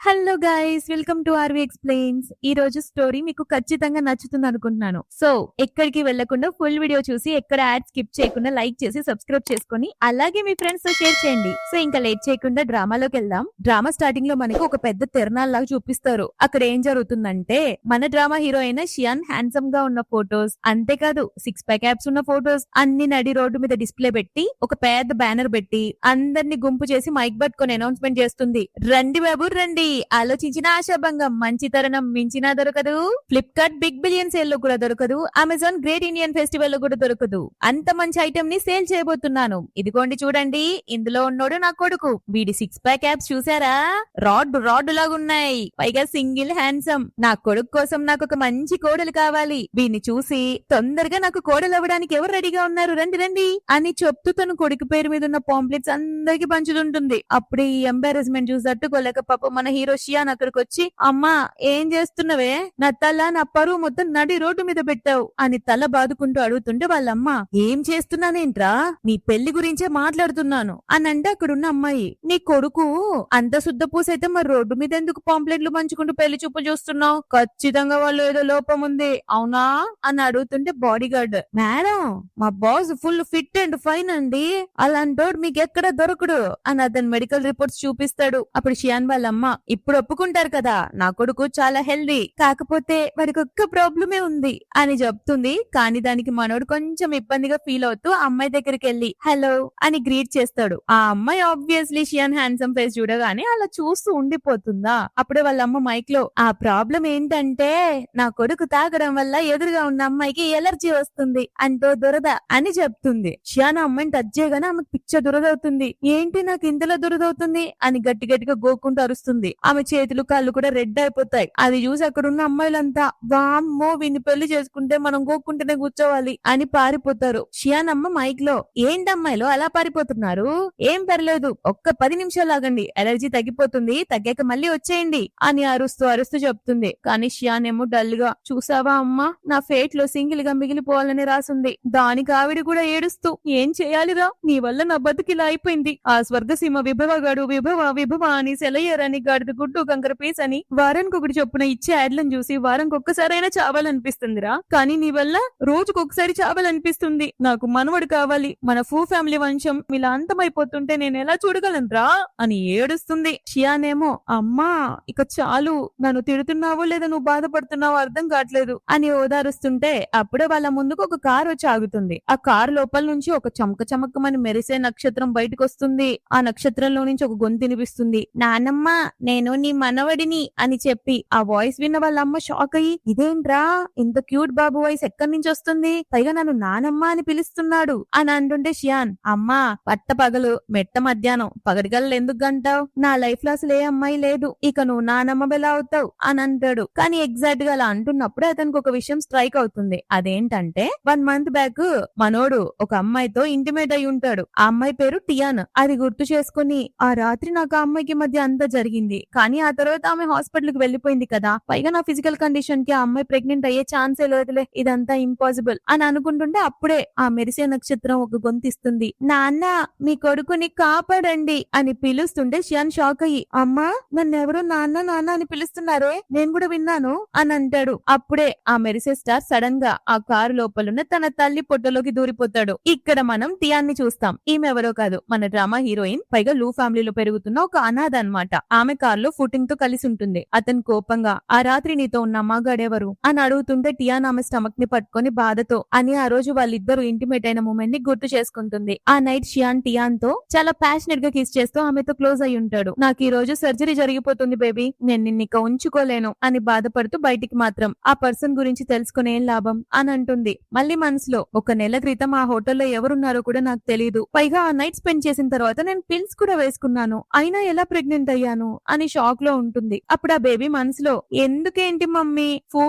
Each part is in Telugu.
Hello guys, welcome to RV explains. ఈ రోజు స్టోరీ మీకు ఖచ్చితంగా నచ్చుతుంది అనుకుంటున్నాను. సో ఎక్కడికి వెళ్లకుండా ఫుల్ వీడియో చూసి ఎక్కడ యాడ్ స్కిప్ చేయకుండా లైక్ చేసి సబ్స్క్రైబ్ చేసుకొని అలాగే మీ ఫ్రెండ్స్ తో షేర్ చేయండి. సో ఇంకా లేట్ చేయకుండా డ్రామాలోకి వెళ్దాం. డ్రామా స్టార్టింగ్ లో మనకి ఒక పెద్ద తిరణాల లాగా చూపిస్తారు. అక్కడ ఏం జరుగుతుందంటే మన డ్రామా హీరో అయిన షియాన్ హ్యాండ్సమ్ గా ఉన్న ఫోటోస్, అంతేకాదు 6 ప్యాక్ యాప్స్ ఉన్న ఫోటోస్ అన్ని నడి రోడ్డు మీద డిస్ప్లే పెట్టి ఒక పెద్ద బ్యానర్ పెట్టి అందరినీ గుంపు చేసి మైక్ పట్టుకొని అనౌన్స్మెంట్ చేస్తుంది. రండి బాబు రండి, ఆలోచించిన ఆశాభంగం, మంచి తరుణం మించినా దొరకదు. ఫ్లిప్కార్ట్ బిగ్ బిలియన్ సేల్ లో కూడా దొరకదు. అమెజాన్ గ్రేట్ ఇండియన్ ఫెస్టివల్ లో కూడా దొరకదు. అంత మంచి ఐటమ్ ని సేల్ చేయబోతున్నాను. ఇదిగోండి చూడండి, ఇందులో ఉన్నోడు నా కొడుకు. వీడి 6 ప్యాక్ యాప్స్ చూసారా? రాడ్ లాగున్నాయి. పైగా సింగిల్ హ్యాండ్సమ్. నా కొడుకు కోసం నాకు ఒక మంచి కోడలు కావాలి. వీడిని చూసి తొందరగా నాకు కోడలు అవ్వడానికి ఎవరు రెడీగా ఉన్నారు, రండి రండి అని చెప్తూ తన కొడుకు పేరు మీద ఉన్న పాంప్లెట్స్ అందరికి పంచుతుంటుంది. అప్పుడే ఈ ఎంబారస్మెంట్ చూసి తట్టుకోలేక పాప మన హీరో షియాన్ అక్కడికి వచ్చి, అమ్మా ఏం చేస్తున్నవే, నా తల నా పరువు మొత్తం నడి రోడ్డు మీద పెట్టావు అని తల బాదుకుంటూ అడుగుతుంటే వాళ్ళమ్మ, ఏం చేస్తున్నానేంట్రా, నీ పెళ్లి గురించే మాట్లాడుతున్నాను అని అంటే అక్కడున్న అమ్మాయి, నీ కొడుకు అంత శుద్ధ పూసైతే మరి రోడ్డు మీద ఎందుకు పాంప్లెట్లు పంచుకుంటూ పెళ్లి చూపు చూస్తున్నావు? ఖచ్చితంగా వాళ్ళు ఏదో లోపం ఉంది అవునా అని అడుగుతుంటే బాడీ గార్డ్, మేడం మా boss full fit and fine అండి, అలాంటోడు మీకు ఎక్కడ దొరకడు అని అతను మెడికల్ రిపోర్ట్స్ చూపిస్తాడు. అప్పుడు షియాన్ వాళ్ళమ్మ, ఇప్పుడు ఒప్పుకుంటారు కదా, నా కొడుకు చాలా హెల్దీ, కాకపోతే వాడికి ఒక్క ప్రాబ్లమే ఉంది అని చెప్తుంది. కానీ దానికి మనోడు కొంచెం ఇబ్బందిగా ఫీల్ అవుతూ అమ్మాయి దగ్గరికి వెళ్లి హలో అని గ్రీట్ చేస్తాడు. ఆ అమ్మాయి ఆబ్వియస్లీ షియాన్ హ్యాండ్సమ్ ఫేస్ చూడగానే అలా చూస్తూ ఉండిపోతుందా. అప్పుడే వాళ్ళ అమ్మ మైక్ లో, ఆ ప్రాబ్లం ఏంటంటే నా కొడుకు తాగడం వల్ల ఎదురుగా ఉన్న అమ్మాయికి ఎలర్జీ వస్తుంది, అంటూ దురద అని చెప్తుంది. షియాన్ అమ్మాయిని టచ్ చేయగానే ఆమెకు పిచ్చ దురదవుతుంది. ఏంటి నాకు ఇంతలో దురదవుతుంది అని గట్టి గట్టిగా గోక్కుంటూ అరుస్తుంది. ఆమె చేతులు కాళ్ళు కూడా రెడ్ అయిపోతాయి. అది చూసి అక్కడ ఉన్న అమ్మాయిలంతా, వామ్మో వీన్ని పెళ్లి చేసుకుంటే మనం గోక్కుంటేనే కూర్చోవాలి అని పారిపోతారు. షియాన్ అమ్మ మైక్ లో, ఏంటమ్మాయిలో అలా పారిపోతున్నారు, ఏం పర్లేదు ఒక్క 10 నిమిషాలు ఆగండి, ఎలర్జీ తగ్గిపోతుంది, తగ్గాక మళ్ళీ వచ్చేయండి అని అరుస్తూ చెప్తుంది. కానీ షియాన్ ఏమో డల్ గా, చూసావా అమ్మా, నా ఫేట్ లో సింగిల్ గా మిగిలిపోవాలని రాసుంది, దానికి ఆవిడ కూడా ఏడుస్తూ, ఏం చేయాలిరా, నీ వల్ల నా బతుకిలా అయిపోయింది, ఆ స్వర్గసీమ విభవగాడు విభవ అని సెలయ్యారని గాడిద గుడ్డు కంకర పీస్ అని వారానికి ఒకటి చొప్పున ఇచ్చే యాడ్లను చూసి వారానికి ఒక్కసారైనా చావాలనిపిస్తుందిరా, కానీ నీ వల్ల రోజుకొకసారి చావాలనిపిస్తుంది, నాకు మనవడు కావాలి, మన ఫ్యామిలీ వంశం ఇలా అంతమైపోతుంటే నేను ఎలా చూడగలనురా అని ఏడుస్తుంది. షియానేమో, అమ్మా ఇక చాలు, నన్ను తిడుతున్నావో లేదా నువ్వు బాధపడుతున్నావో అర్థం కావట్లేదు అని ఓదారుస్తుంటే అప్పుడే వాళ్ళ ముందుకు ఒక కారు వచ్చి ఆగుతుంది. ఆ కారు లోపల నుంచి ఒక చమకమని మెరిసే నక్షత్రం బయటకు వస్తుంది. ఆ నక్షత్రంలో నుంచి ఒక గొంతు వినిపిస్తుంది, నానమ్మ నేను నీ మనవడిని అని చెప్పి. ఆ వాయిస్ విన్న వాళ్ళ అమ్మ షాక్ అయ్యి, ఇదేంట్రా ఇంత క్యూట్ బాబు వాయిస్ ఎక్కడి నుంచి వస్తుంది, పైగా నన్ను నానమ్మ అని పిలుస్తున్నాడు అని అంటుంటే షియాన్, అమ్మా పట్ట పగలు మెట్ట మధ్యాహ్నం పగడిగల్లు ఎందుకు గంటావు, నా లైఫ్ లో అసలు ఏ అమ్మాయి లేదు, ఇక నువ్వు నానమ్మ బెలా అవుతావు అని అంటాడు. కానీ ఎగ్జాక్ట్ గా అలా అంటున్నప్పుడే అతనికి ఒక విషయం స్ట్రైక్ అవుతుంది. అదేంటంటే 1 మంత్ బ్యాక్ మనోడు ఒక అమ్మాయితో ఇంటిమేట్ అయి ఉంటాడు. ఆ అమ్మాయి పేరు టియాన్. అది గుర్తు చేసుకుని, ఆ రాత్రి నాకు ఆ అమ్మాయికి మధ్య అంతా జరిగింది, కానీ ఆ తర్వాత ఆమె హాస్పిటల్ కి వెళ్లిపోయింది కదా, పైగా నా ఫిజికల్ కండిషన్ కి ఆ అమ్మాయి ప్రెగ్నెంట్ అయ్యే ఛాన్సే లేదులే, ఇదంతా ఇంపాసిబుల్ అని అనుకుంటుంటే అప్పుడే ఆ మెరిసే నక్షత్రం ఒక గొంతిస్తుంది, నాన్న మీ కొడుకుని కాపాడండి అని పిలుస్తుంటే షియాన్ షాక్ అయ్యి, అమ్మా నన్నెవరో నాన్న అని పిలుస్తున్నారే, నేను కూడా విన్నాను అని అంటాడు. అప్పుడే ఆ మెరిసే స్టార్ సడన్ గా ఆ కారు లోపలున్న తన తల్లి పొట్టలోకి దూరిపోతాడు. ఇక్కడ మనం టియాన్ని చూస్తాం. ఈమె ఎవరో కాదు, మన డ్రామా హీరోయిన్, పైగా లూ ఫ్యామిలీలో పెరుగుతున్న ఒక అనాథ అన్నమాట. ఆమె కారులో ఫుటింగ్ తో కలిసి ఉంటుంది. అతను కోపంగా, ఆ రాత్రి నీతో ఉన్న అమ్మగాడెవరు అని అడుగుతుంటే టియాన్ ఆమె స్టమక్ ని పట్టుకొని బాధతో అని ఆ రోజు వాళ్ళిద్దరూ ఇంటిమేట్ అయిన మూమెంట్ ని గుర్తు చేసుకుంటుంది. ఆ నైట్ షియాన్ టియాన్ తో చాలా ప్యాషనెట్ గా కిస్ చేస్తూ ఆమెతో క్లోజ్ అయి ఉంటాడు. నాకు ఈ రోజు సర్జరీ జరిగిపోతుంది బేబీ, నేను నిన్నిక ఉంచుకోలేను అని బాధపడుతూ బయటికి మాత్రం ఆ పర్సన్ గురించి తెలుసుకునే లాభం అని అంటుంది. మళ్ళీ మనసులో, ఒక నెల క్రితం ఆ హోటల్లో ఎవరున్నారో కూడా నాకు తెలియదు, పైగా ఆ నైట్ స్పెండ్ చేసిన తర్వాత నేను పిల్స్ కూడా వేసుకున్నాను, అయినా ఎలా ప్రెగ్నెంట్ అయ్యాను అని షాక్ లో ఉంటుంది. అప్పుడు ఆ బేబీ మనసులో, ఎందుకేంటి మమ్మీ,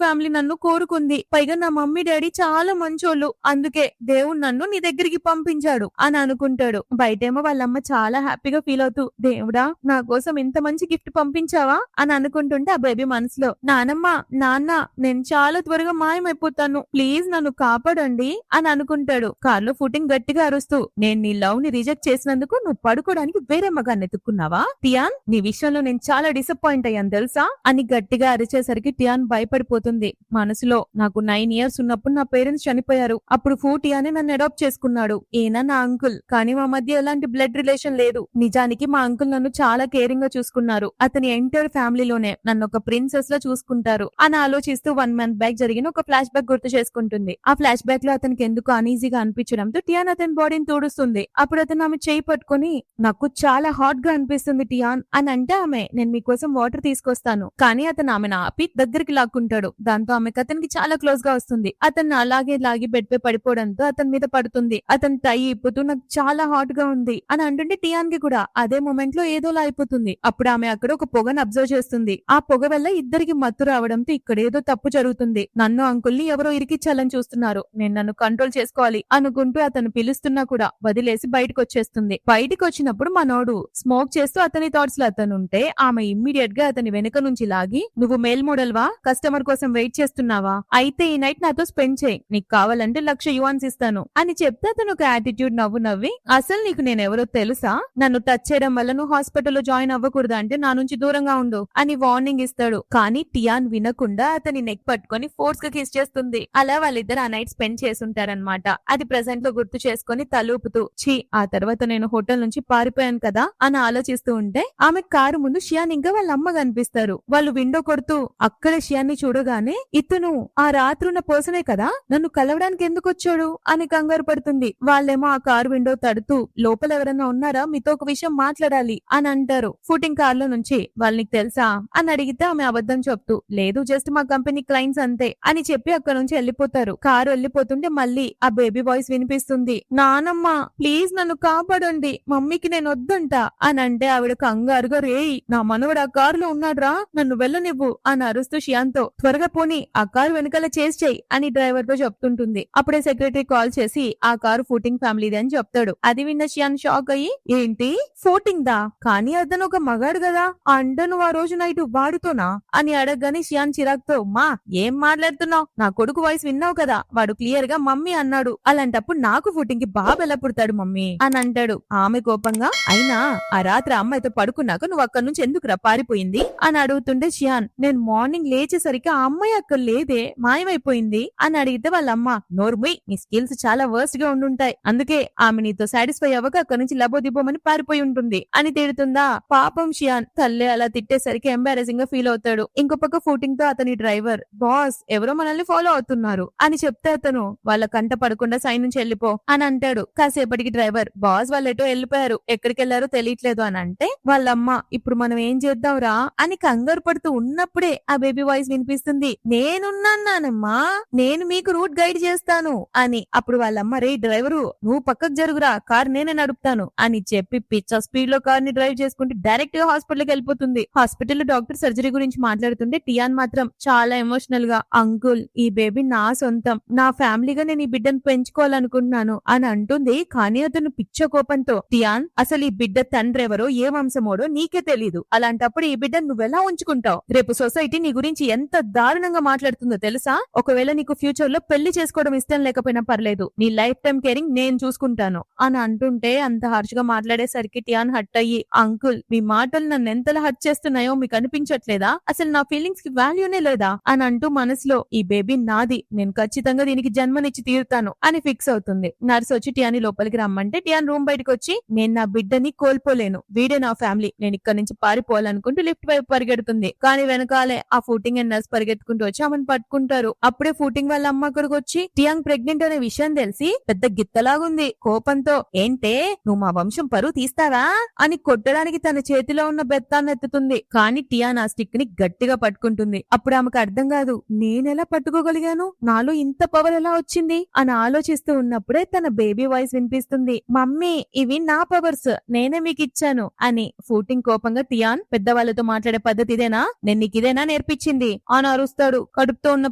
ఫ్యామిలీ నన్ను కోరుకుంది, పైగా నా మమ్మీ డాడీ చాలా మంచోళ్ళు, అందుకే దేవుడు నన్ను నీ దగ్గరికి పంపించాడు అని అనుకుంటాడు. బయటేమో వాళ్ళమ్మ చాలా హ్యాపీగా ఫీల్ అవుతూ, దేవుడా నా కోసం ఇంత మంచి గిఫ్ట్ పంపించావా అని అనుకుంటుంటే ఆ బేబీ మనసులో, నాన్న నేను చాలా త్వరగా మాయమైపోతాను, ప్లీజ్ నన్ను కాపాడండి అని అనుకుంటాడు. కార్లో ఫుటింగ్ గట్టిగా అరుస్తూ, నేను నీ లవ్ ని రిజెక్ట్ చేసినందుకు నువ్వు పడుకోవడానికి వేరే మగాన్ని ఎత్తుకున్నావా టియాన్, నీ విషయంలో నేను చాలా డిసప్పాయింట్ అయ్యాను తెలుసా అని గట్టిగా అరిచేసరికి టియాన్ భయపడిపోతుంది. మనసులో నాకు 9 years ఉన్నప్పుడు నా పేరెంట్స్ చనిపోయారు. అప్పుడు ఫూ టియానే నన్ను అడాప్ట్ చేసుకున్నాడు. ఈయన నా అంకుల్, కానీ మా మధ్య ఎలాంటి బ్లడ్ రిలేషన్ లేదు. నిజానికి మా అంకుల్ నన్ను చాలా కేరింగ్ గా చూసుకున్నారు. అతని ఎంటైర్ ఫ్యామిలీలోనే నన్ను ఒక ప్రిన్సెస్ లా చూసుకుంటారు అని ఆలోచిస్తూ 1 month బ్యాక్ జరిగిన ఒక ఫ్లాష్ బ్యాక్ గుర్తు చేసుకుంటుంది. ఆ ఫ్లాష్ బ్యాక్ లో అతనికి ఎందుకు అనీజీగా అనిపించడంతో టియాన్ అతని బాడీని తోడుస్తుంది. అప్పుడు అతను ఆమె చేయి పట్టుకొని నాకు చాలా హాట్ గా అనిపిస్తుంది టియాన్ అని అంటే ఆమె నేను మీకోసం వాటర్ తీసుకొస్తాను, కానీ అతను ఆమెను ఆపి దగ్గరికి లాక్కుంటాడు. దాంతో ఆమెకు అతనికి చాలా క్లోజ్ గా వస్తుంది. అతన్ని అలాగే లాగి బెడ్ పై పడిపోవడంతో అతని మీద పడుతుంది. అతను టై ఇప్పుతూ నాకు చాలా హాట్ గా ఉంది అని అంటుంటే టియాన్ కి కూడా అదే మూమెంట్ లో ఏదోలా అయిపోతుంది. అప్పుడు ఆమె అక్కడ ఒక పొగను అబ్జర్వ్ చేస్తుంది. ఆ పొగ వల్ల ఇద్దరికి మత్తు రావడంతో ఇక్కడ ఏదో తప్పు జరుగుతుంది. నన్ను అంకుల్ని ఎవరో ఇరికిచ్చాలని చూస్తున్నారు, నేను నన్ను కంట్రోల్ చేసుకోవాలి అనుకుంటూ అతను పిలుస్తున్నా కూడా వదిలేసి బయటకు వచ్చేస్తుంది. బయటకు వచ్చినప్పుడు మనోడు స్మోక్ చేస్తూ అతని థాట్స్ లో అతను ఉంటే ఆమె ఇమ్మీడియట్ గా అతని వెనుక నుంచి లాగి నువ్వు మేల్ మోడల్ వా, కస్టమర్ కోసం వెయిట్ చేస్తున్నావా, అయితే ఈ నైట్ నాతో స్పెండ్ చేయి, నీకు కావాలంటే $1,00,000 ఇస్తాను అని చెప్తే అతను ఒక యాటిట్యూడ్ నవ్వు నవ్వి అసలు నీకు నేనెవరో తెలుసా, నన్ను టచ్ చేయడం వల్ల నువ్వు హాస్పిటల్లో జాయిన్ అవ్వకూడదు అంటే నా నుంచి దూరంగా ఉండు అని వార్నింగ్ ఇస్తాడు. కానీ టియాన్ వినకుండా అతని నెక్ పట్టుకొని ఫోర్స్ గా కిస్ చేస్తుంది. అలా వాళ్ళిద్దరు ఆ నైట్ స్పెండ్ చేసుంటారనమాట. అది ప్రెసెంట్ లో గుర్తు చేసుకుని తలూపుతూ ఛీ ఆ తర్వాత నేను హోటల్ నుంచి పారిపోయాను కదా అని ఆలోచిస్తూ ఉంటే ఆమె కారు ముందు షియాన్ ఇంకా వాళ్ళ అమ్మ కనిపిస్తారు. వాళ్ళు విండో కొడుతూ అక్కడ షియాన్ని చూడగానే ఇతను ఆ రాత్రున్న పర్సనే కదా, నన్ను కలవడానికి ఎందుకు వచ్చాడు అని కంగారు పడుతుంది. వాళ్ళేమో ఆ కారు విండో తడుతూ లోపల ఎవరైనా ఉన్నారా, మీతో ఒక విషయం మాట్లాడాలి అని అంటారు. ఫుటింగ్ కార్ లో నుంచి వాళ్ళకి తెలుసా అని అడిగితే ఆమె అబద్ధం చెప్తూ లేదు జస్ట్ మా కంపెనీ క్లయింట్స్ అంతే అని చెప్పి అక్కడ నుంచి వెళ్ళిపోతారు. కారు వెళ్ళిపోతుంటే మళ్ళీ ఆ బేబీ వాయిస్ వినిపిస్తుంది, నానమ్మ ప్లీజ్ నన్ను కాపాడండి, మమ్మీకి నేను వద్దంట అని అంటే ఆవిడ కంగారుగా రేయ్ నా మనవడు ఆ కారులో ఉన్నాడ్రా, నన్ను వెళ్ళనివ్వు అని అరుస్తూ షియాన్తో త్వరగా పోని ఆ కారు వెనకాల చేసి చెయ్యి అని డ్రైవర్ తో చెప్తుంటుంది. అప్పుడే సెక్రటరీ కాల్ చేసి ఆ కారు ఫుటింగ్ ఫ్యామిలీది అని చెప్తాడు. అది విన్న షియాన్ షాక్ అయ్యి ఏంటి ఫోటింగ్ దా, కానీ అతను ఒక మగాడు కదా, అంటే నువ్వు ఆ రోజు నైట్ వాడుతోనా అని అడగగానే షియాన్ చిరాక్తో మా ఏం మాట్లాడుతున్నావు, నా కొడుకు వాయిస్ విన్నావు కదా, వాడు క్లియర్ గా మమ్మీ అన్నాడు, అలాంటప్పుడు నాకు ఫుటింగ్ కి బాబు ఎలా పుడతాడు మమ్మీ అని అంటాడు. ఆమె కోపంగా అయినా ఆ రాత్రి అమ్మాయితో పడుకున్నాక నువ్వు అక్కడి నుంచి ఎందుకురా పారిపోయింది అని అడుగుతుంటే షియాన్ నేను మార్నింగ్ లేచేసరికి ఆ అమ్మాయి అక్కడ లేదే మాయమైపోయింది అని అడిగితే వాళ్ళ అమ్మ నోర్ముయ్ నీ స్కిల్స్ చాలా వర్స్ట్ గా ఉండుంటాయి, అందుకే ఆమె నీతో సాటిస్ఫై అవ్వక అక్కడి నుంచి లబోదిబోమని పారిపోయి ఉంటుంది అని తిడుతుందా. పాపం షియాన్ తల్లి అలా తిట్టేసరికి ఎంబారెసింగ్ గా ఫీల్ అవుతాడు. ఇంకో పక్క ఫుటింగ్ తో అతని డ్రైవర్ బాస్ ఎవరో మనల్ని ఫాలో అవుతున్నారు అని చెప్తే అతను వాళ్ళ కంట పడకుండా సైన్ నుంచి వెళ్ళిపో అని అంటాడు. కాసేపటికి డ్రైవర్ బాస్ వాళ్ళెటో వెళ్ళిపోయారు, ఎక్కడికి వెళ్లారో తెలియట్లేదు అని అంటే వాళ్ళమ్మ ఇప్పుడు మనం ఏం చేద్దాంరా అని కంగారు పడుతూ ఉన్నప్పుడే ఆ బేబీ వాయిస్ వినిపిస్తుంది, నేనున్నానమ్మా నేను మీకు రూట్ గైడ్ చేస్తాను అని. అప్పుడు వాళ్ళమ్మ రే డ్రైవరు నువ్వు పక్కకు జరుగురా, కార్ నేనే నడుపుతాను అని చెప్పి పిచ్చ స్పీడ్ లో కార్ ని డ్రైవ్ చేసుకుంటే డైరెక్ట్ గా హాస్పిటల్ కి వెళ్ళిపోతుంది. హాస్పిటల్ డాక్టర్ సర్జరీ గురించి మాట్లాడుతుంటే టియాన్ మాత్రం చాలా ఎమోషనల్ గా అంకుల్ ఈ బేబీ నా సొంతం, నా ఫ్యామిలీగా నేను ఈ బిడ్డను పెంచుకోవాలనుకుంటున్నాను అని అంటుంది. కానీ అతను పిచ్చ కోపంతో టియాన్ అసలు ఈ బిడ్డ తండ్రి ఎవరో ఏ వంశమోడో నీకే తెలీదు, అలాంటప్పుడు ఈ బిడ్డను నువ్వెలా ఉంచుకుంటావు, రేపు సొసైటీ నీ గురించి ఎంత దారుణంగా మాట్లాడుతుందో తెలుసా, ఒకవేళ నీకు ఫ్యూచర్ లో పెళ్లి చేసుకోవడం ఇష్టం లేకపోయినా పర్లేదు, నీ లైఫ్ టైం కేరింగ్ నేను చూసుకుంటాను అని అంటుంటే అంత హార్ష్ గా మాట్లాడేసరికి టియాన్ హట్ అయ్యి అంకుల్ మీ మాటలు నన్ను ఎంతలా హట్ చేస్తున్నాయో మీకు అనిపించట్లేదా, అసలు నా ఫీలింగ్స్ కి వాల్యూనే లేదా అని అంటూ మనసులో ఈ బేబీ నాది, నేను ఖచ్చితంగా దీనికి జన్మనిచ్చి తీరుతాను అని ఫిక్స్ అవుతుంది. నర్స్ వచ్చి టియాని లోపలికి రమ్మంటే టియాన్ రూమ్ బయటకు వచ్చి నేను నా బిడ్డని కోల్పోలేను, వీడే నా ఫ్యామిలీ, నేను ఇక్కడ నుంచి పారిపోవాలనుకుంటూ లిఫ్ట్ వైపు పరిగెడుతుంది. కానీ వెనకాలే ఆ ఫుటింగ్ అండ్ నర్స్ పరిగెత్తుకుంటూ వచ్చి ఆమెను పట్టుకుంటారు. అప్పుడే ఫుటింగ్ వాళ్ళ అమ్మ అక్కడికి వచ్చి టియాంగ్ ప్రెగ్నెంట్ అనే విషయం తెలిసి పెద్ద గిత్తలాగుంది. కోపంతో ఏంటే నువ్వు మా వంశం పరువు తీస్తావా అని కొట్టడానికి తన చేతిలో ఉన్న బెత్తాన్ని ఎత్తుతుంది. కానీ టియాన్ ఆ స్టిక్ ని గట్టిగా పట్టుకుంటుంది. అప్పుడు ఆమెకు అర్థం కాదు నేనెలా పట్టుకోగలిగాను, నాలో ఇంత పవర్ ఎలా వచ్చింది అని ఆలోచిస్తూ ఉన్నప్పుడే తన బేబీ వాయిస్ వినిపిస్తుంది, మమ్మీ ఇవి నా పవర్స్ నేనే మీకు ఇచ్చాను అని. ఫుటింగ్ కోపంగా టియాన్ పెద్దవాళ్ళతో మాట్లాడే పద్ధతి ఇదేనా, నేను నీకు ఇదేనా నేర్పించింది అని అరుస్తాడు. కడుపుతో ఉన్న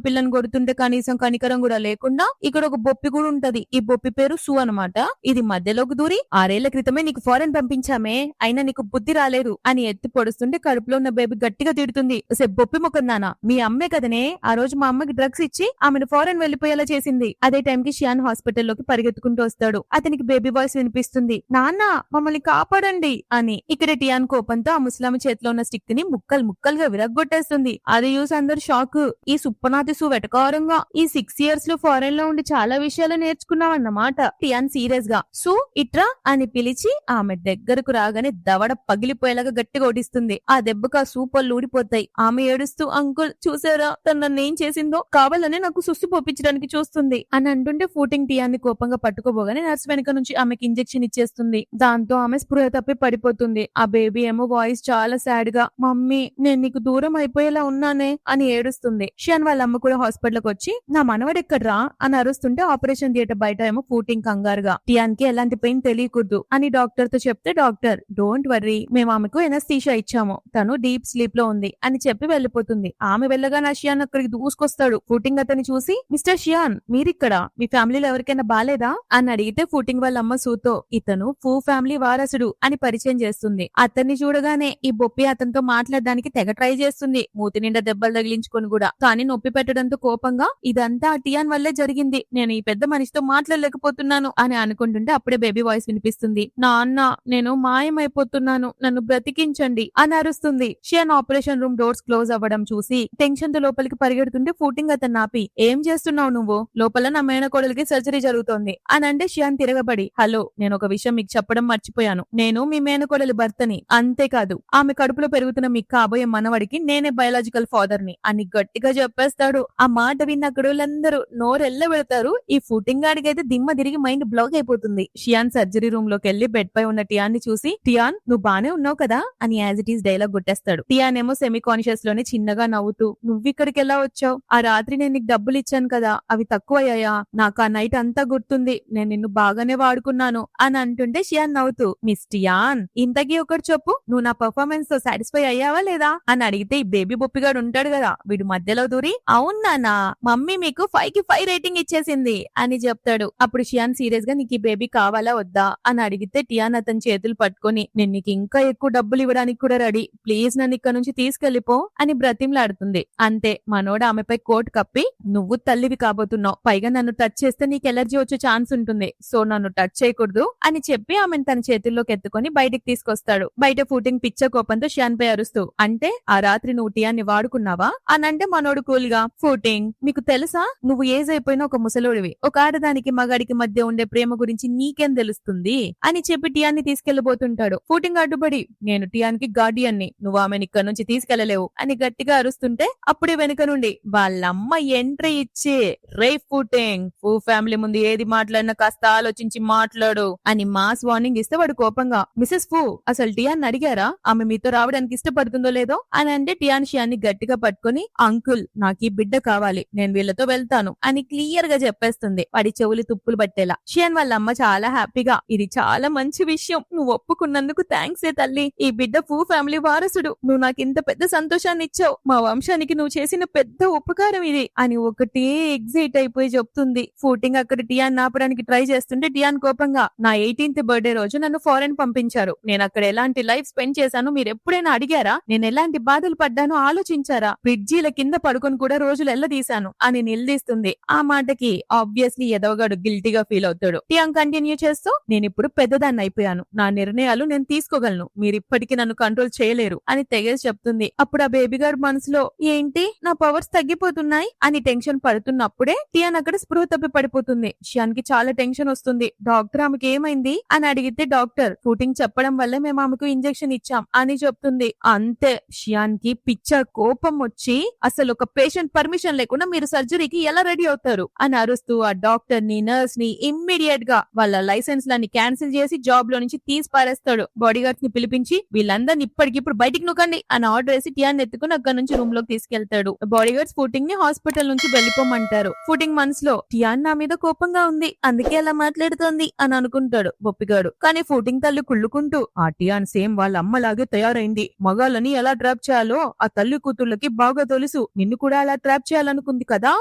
పిల్లని కొడుతుంటే కనీసం కనికరం కూడా లేకుండా ఇక్కడ ఒక బొప్పి కూడా ఉంటది, ఈ బొప్పి పేరు సు అనమాట, ఇది మధ్యలోకి దూరి 6 ఏళ్ల క్రితమే నీకు ఫారెన్ పంపించామే, అయినా నీకు బుద్ధి రాలేదు అని ఎత్తి పొడుస్తుంటే కడుపులో ఉన్న బేబీ గట్టిగా తిడుతుంది, బొప్పి ముఖం నానా మీ అమ్మే కదనే ఆ రోజు మా అమ్మకి డ్రగ్స్ ఇచ్చి ఆమెను ఫారెన్ వెళ్లిపోయేలా చేసింది. అదే టైం కి షియాన్ హాస్పిటల్లోకి పరిగెత్తుకుంటూ వస్తాడు. అతనికి బేబీ వాయిస్ వినిపిస్తుంది, నాన్న మమ్మల్ని కాపాడండి అని. ఇక్కడ టియాన్ కోపంతో ఆ ముసలామి చేతిలో ఉన్న స్టిక్ ని ముక్కలు ముక్కలుగా విరగ్గొట్టేస్తుంది. అది చూసి అందరు షాక్. ఈ సుప్పనాతి సు వెటకారంగా ఈ 6 years లో ఫారెన్ లో ఉండి చాలా విషయాలు నేర్చుకున్నావన్నమాట. టియాన్ సీరియస్ గా సు ఇట్రా అని పిలిచి ఆమె దగ్గరకు రాగానే దవడ పగిలిపోయేలాగా గట్టిగా ఓడిస్తుంది. ఆ దెబ్బకు ఆ సూపర్లు ఊడిపోతాయి. ఆమె ఏడుస్తూ అంకుల్ చూసారా తను నన్ను ఏం చేసిందో, కావాలనే నాకు సుస్సు పోపించడానికి చూస్తుంది అని అంటుంటే ఫూటింగ్ టియాన్ని కోపంగా పట్టుకోబోగానే నర్స్ వెనక నుంచి ఆమెకి ఇంజెక్షన్ ఇచ్చేస్తుంది. దాంతో ఆమె స్పృహ తప్పి పడిపోతుంది. ఆ బేబీ ఏమో వాయిస్ చాలా సాడ్ గా మమ్మీ నేను నీకు దూరం అయిపోయేలా ఉన్నానే అని ఏడుస్తుంది. షియాన్ వాళ్ళ అమ్మ కూడా హాస్పిటల్ కి వచ్చి నా మనవడెక్కడ్రా అని అరుస్తుంటే ఆపరేషన్ థియేటర్ బయట ఏమో ఫూటింగ్ కంగారుగా టియాన్ కి ఎలాంటి పెయిన్ తెలియకూడదు అని డాక్టర్ తో చెప్తే డాక్టర్ డోంట్ వర్రీ మేము ఆమెకు ఎనస్థీషియా ఇచ్చాము, తను డీప్ స్లీప్ లో ఉంది అని చెప్పి వెళ్లిపోతుంది. ఆమె వెళ్ళగా నా షియాన్ అక్కడికి దూసుకొస్తాడు. ఫూటింగ్ అతన్ని చూసి మిస్టర్ షియాన్ మీరిక్కడ, మీ ఫ్యామిలీలో ఎవరికైనా బాలేదా అని అడిగితే ఫూటింగ్ వాళ్ళ అమ్మ సూతో ఇతను ఫూ ఫ్యామిలీ వారసుడు అని పరిచయం చేస్తుంది. అతన్ని చూడగానే ఈ బొప్పి అతనితో మాట్లాడడానికి తెగ ట్రై చేస్తుంది. మూతి నిండా దెబ్బలు తగిలించుకొని కూడా. కానీ నొప్పి పెట్టడంతో కోపంగా ఇదంతా టియాన్ వల్లే జరిగింది, నేను ఈ పెద్ద మనిషితో మాట్లాడలేకపోతున్నాను అని అనుకుంటుంటే అప్పుడే బేబీ వాయిస్ వినిపిస్తుంది. నాన్న నేను మాయమైపోతున్నాను, నన్ను బ్రతికించండి అని అరుస్తుంది. షియాన్ ఆపరేషన్ రూమ్ డోర్స్ క్లోజ్ అవ్వడం చూసి టెన్షన్ తో లోపలికి పరిగెడుతుంటే ఫూటింగ్ అతను ఆపి ఏం చేస్తున్నావు నువ్వు, లోపల నా మేనకోడలికి సర్జరీ జరుగుతోంది అని అంటే షియాన్ తిరగబడి హలో నేను ఒక విషయం మీకు చెప్పడం మర్చిపోయాను, నేను మీ మేనకోడలి భర్తని, అంతేకాదు ఆమె కడుపులో పెరుగుతున్న మీ కాబోయే మనవడికి నేనే బయాలజికల్ ఫాదర్ ని అని గట్టిగా చెప్పేస్తాడు. ఆ మాట విన్న అక్కడోళ్ళందరూ నోరెల్ల పెడతారు. ఈ ఫూటింగ్ గాడికైతే దిమ్మ తిరిగి మైండ్ బ్లాక్ అయిపోతుంది. షియాన్ సర్జరీ రూమ్ లోకి వెళ్లి బెడ్ పై ఉన్న టియాన్ ని చూసి టియాన్ నువ్వు బానే ఉన్నావు కదా అని యాజ్ ఇట్ ఈస్ డైలాగ్ కొట్టేస్తాడు. టియాన్ ఏమో సెమీ కాన్షియస్ లోనే చిన్నగా నవ్వుతూ నువ్విక్కడికి ఎలా వచ్చావు, ఆ రాత్రి నేను నీకు డబ్బులు ఇచ్చాను కదా అవి తక్కువయ్యాయా, నాకు ఆ నైట్ అంతా గుర్తుంది, నేను నిన్ను బాగానే వాడుకున్నాను అని అంటుంటే షియాన్ నవ్వుతూ మిస్ టియాన్ ఇంతకీ ఒకటి చెప్పు, నువ్వు నా పర్ఫార్మెన్స్ తో సాటిస్ఫై అయ్యావా లేదా అని అడిగితే ఈ బేబీ బొప్పిగాడు ఉంటాడు కదా వీడు మధ్యలో దూరి అవునా మమ్మీ మీకు 5 కి 5 రేటింగ్ ఇచ్చేసింది అని చెప్తాడు. అప్పుడు షియాన్ సీరియస్ గా నీకు ఈ బేబీ కావాలా వద్దా అని అడిగితే టియాన్ అతని చేతులు పట్టుకొని నేను నీకు ఇంకా ఎక్కువ డబ్బులు ఇవ్వడానికి కూడా రెడీ, ప్లీజ్ నన్ను ఇక్కడ నుంచి తీసుకెళ్లిపో అని బ్రతిమలాడుతుంది. అంతే మనోడు ఆమెపై కోట్ కప్పి నువ్వు తల్లివి కాబోతున్నావు, పైగా నన్ను టచ్ చేస్తే నీకు ఎలర్జీ వచ్చే ఛాన్స్ ఉంటుంది, సో నన్ను టచ్ చేయకూడదు అని చెప్పి ఆమెను తన చేతుల్లోకి ఎత్తుకొని బయటికి తీసుకొస్తాడు. బయట ఫూటింగ్ పిచ్చ కోపంతో షియాన్ పై అరుస్తూ అంటే ఆ రాత్రి నువ్వు టియాన్ని వాడుకున్నావా అని అంటే మనోడు కూల్ గా ఫూటింగ్ మీకు తెలుసా నువ్వు ఏజ్ అయిపోయిన ఒక ముసలోడివి, ఒక ఆడదానికి మగాడికి మధ్య ఉండే ప్రేమ గురించి నీకేం తెలుస్తుంది అని చెప్పి టియాన్ని తీసుకెళ్లబోతుంటాడు. ఫూటింగ్ అడ్డుపడి నేను టియాన్ కి గార్డియన్ ని, నువ్వు ఆమెను ఇక్కడ నుంచి తీసుకెళ్లలేవు అని గట్టిగా అరుస్తుంటే అప్పుడే వెనుక నుండి వాళ్ళమ్మ ఎంట్రీ ఇచ్చి రే ఫూటింగ్ ఫూ ఫ్యామిలీ ముందు ఏది మాట్లాడినా కాస్త ఆలోచించి మాట్లాడు అని మాస్ వార్నింగ్ ఇస్తే వాడు కోపంగా మిసెస్ ఫూ అసలు టియాన్ అడిగారా ఆమె మీతో రావడానికి ఇష్టపడుతుందో లేదో అని అంటే టియాన్ షియాన్ని గట్టిగా పట్టుకుని అంకుల్ నాకు ఈ బిడ్డ కావాలి, నేను వీళ్ళతో వెళ్తాను అని క్లియర్ గా చెప్పేస్తుంది. వాడి చెవులు తుప్పులు పట్టేలా. షియాన్ వాళ్ళ అమ్మ చాలా హ్యాపీగా ఇది చాలా మంచి విషయం, నువ్వు ఒప్పుకున్నందుకు థ్యాంక్స్ ఏ తల్లి, ఈ బిడ్డ ఫూ ఫ్యామిలీ వారసుడు, నువ్వు నాకు ఇంత పెద్ద సంతోషాన్ని ఇచ్చావు, మా వంశానికి నువ్వు చేసిన పెద్ద ఉపకారం ఇది అని ఒకటే ఎగ్జైట్ అయిపోయి చెప్తుంది. ఫూటింగ్ అక్కడ టియాన్ ఆపడానికి ట్రై చేస్తుంటే టియాన్ కోపంగా నా 18th బర్త్డే రోజు నన్ను ఫారెన్ పంపించారు, నేను అక్కడ ఎలాంటి లైఫ్ స్పెండ్ చేశాను మీరు ఎప్పుడైనా అడిగారా, నేను ఎలాంటి బాధలు పడ్డానో ఆలోచించారా, బ్రిడ్జీల కింద పడుకొని కూడా రోజులు ఎల్లదీశాను అని నిలదీస్తుంది. ఆ మాటకి ఆబ్వియస్లీ ఎదవగాడు గిల్టీగా ఫీల్ అవుతాడు. టియాన్ కంటిన్యూ చేస్తూ నేను ఇప్పుడు పెద్దదాన్ని అయిపోయాను, నా నిర్ణయాలు నేను తీసుకోగలను, మీరు ఇప్పటికీ నన్ను కంట్రోల్ చేయలేరు అని తెగేసి చెప్తుంది. అప్పుడు ఆ బేబీ గారు మనసులో ఏంటి నా పవర్స్ తగ్గిపోతున్నాయి అని టెన్షన్ పడుతున్నప్పుడే టియాన్ అక్కడ స్పృహ తప్పి పడిపోతుంది. షియాన్ కి చాలా టెన్షన్ వస్తుంది. డాక్టర్ ఆమెకి ఏమైంది అని అడిగితే డాక్టర్ ఫూటింగ్ చెప్పడం వల్ల మేము ఆమెకు ఇంజెక్షన్ ఇచ్చాం అని చెప్తుంది. అంతే షియాన్ కి పిచ్చ కోపం వచ్చి అసలు ఒక పేషెంట్ పర్మిషన్ లేకుండా మీరు సర్జరీకి ఎలా రెడీ అవుతారు అని అరుస్తూ ఆ డాక్టర్ ని నర్స్ ని ఇమ్మీడియట్ గా వాళ్ళ లైసెన్స్ లని క్యాన్సిల్ చేసి జాబ్ లో నుంచి తీసి పారేస్తాడు. బాడీ గార్డ్స్ ని పిలిపించి వీళ్ళందరినీ ఇప్పటికిప్పుడు బయటికి నొక్కండి అని ఆర్డర్ వేసి టియాన్ ఎత్తుకుని అక్కడ నుంచి రూమ్ లోకి తీసుకెళ్తాడు. బాడీ గార్డ్స్ ఫూటింగ్ ని హాస్పిటల్ నుంచి వెళ్లిపోమంటారు. ఫూటింగ్ మనసులో టియాన్ నా మీద కోపంగా ఉంది అందుకే అలా మాట్లాడుతోంది అని అనుకుంటాడు బొప్పిగాడు. కానీ ఫూటింగ్ తల్లి కుళ్ళుకుంటూ ఆ టియాన్ సేమ్ వాళ్ళ అమ్మలాగే తయారైంది, మగాళ్ళని ఎలా ట్రాప్ చేయాలో ఆ తల్లి కూతుళ్ళకి బాగా తెలుసు, నిన్ను కూడా అలా ట్రాప్ చేయాలనుకుంది కదా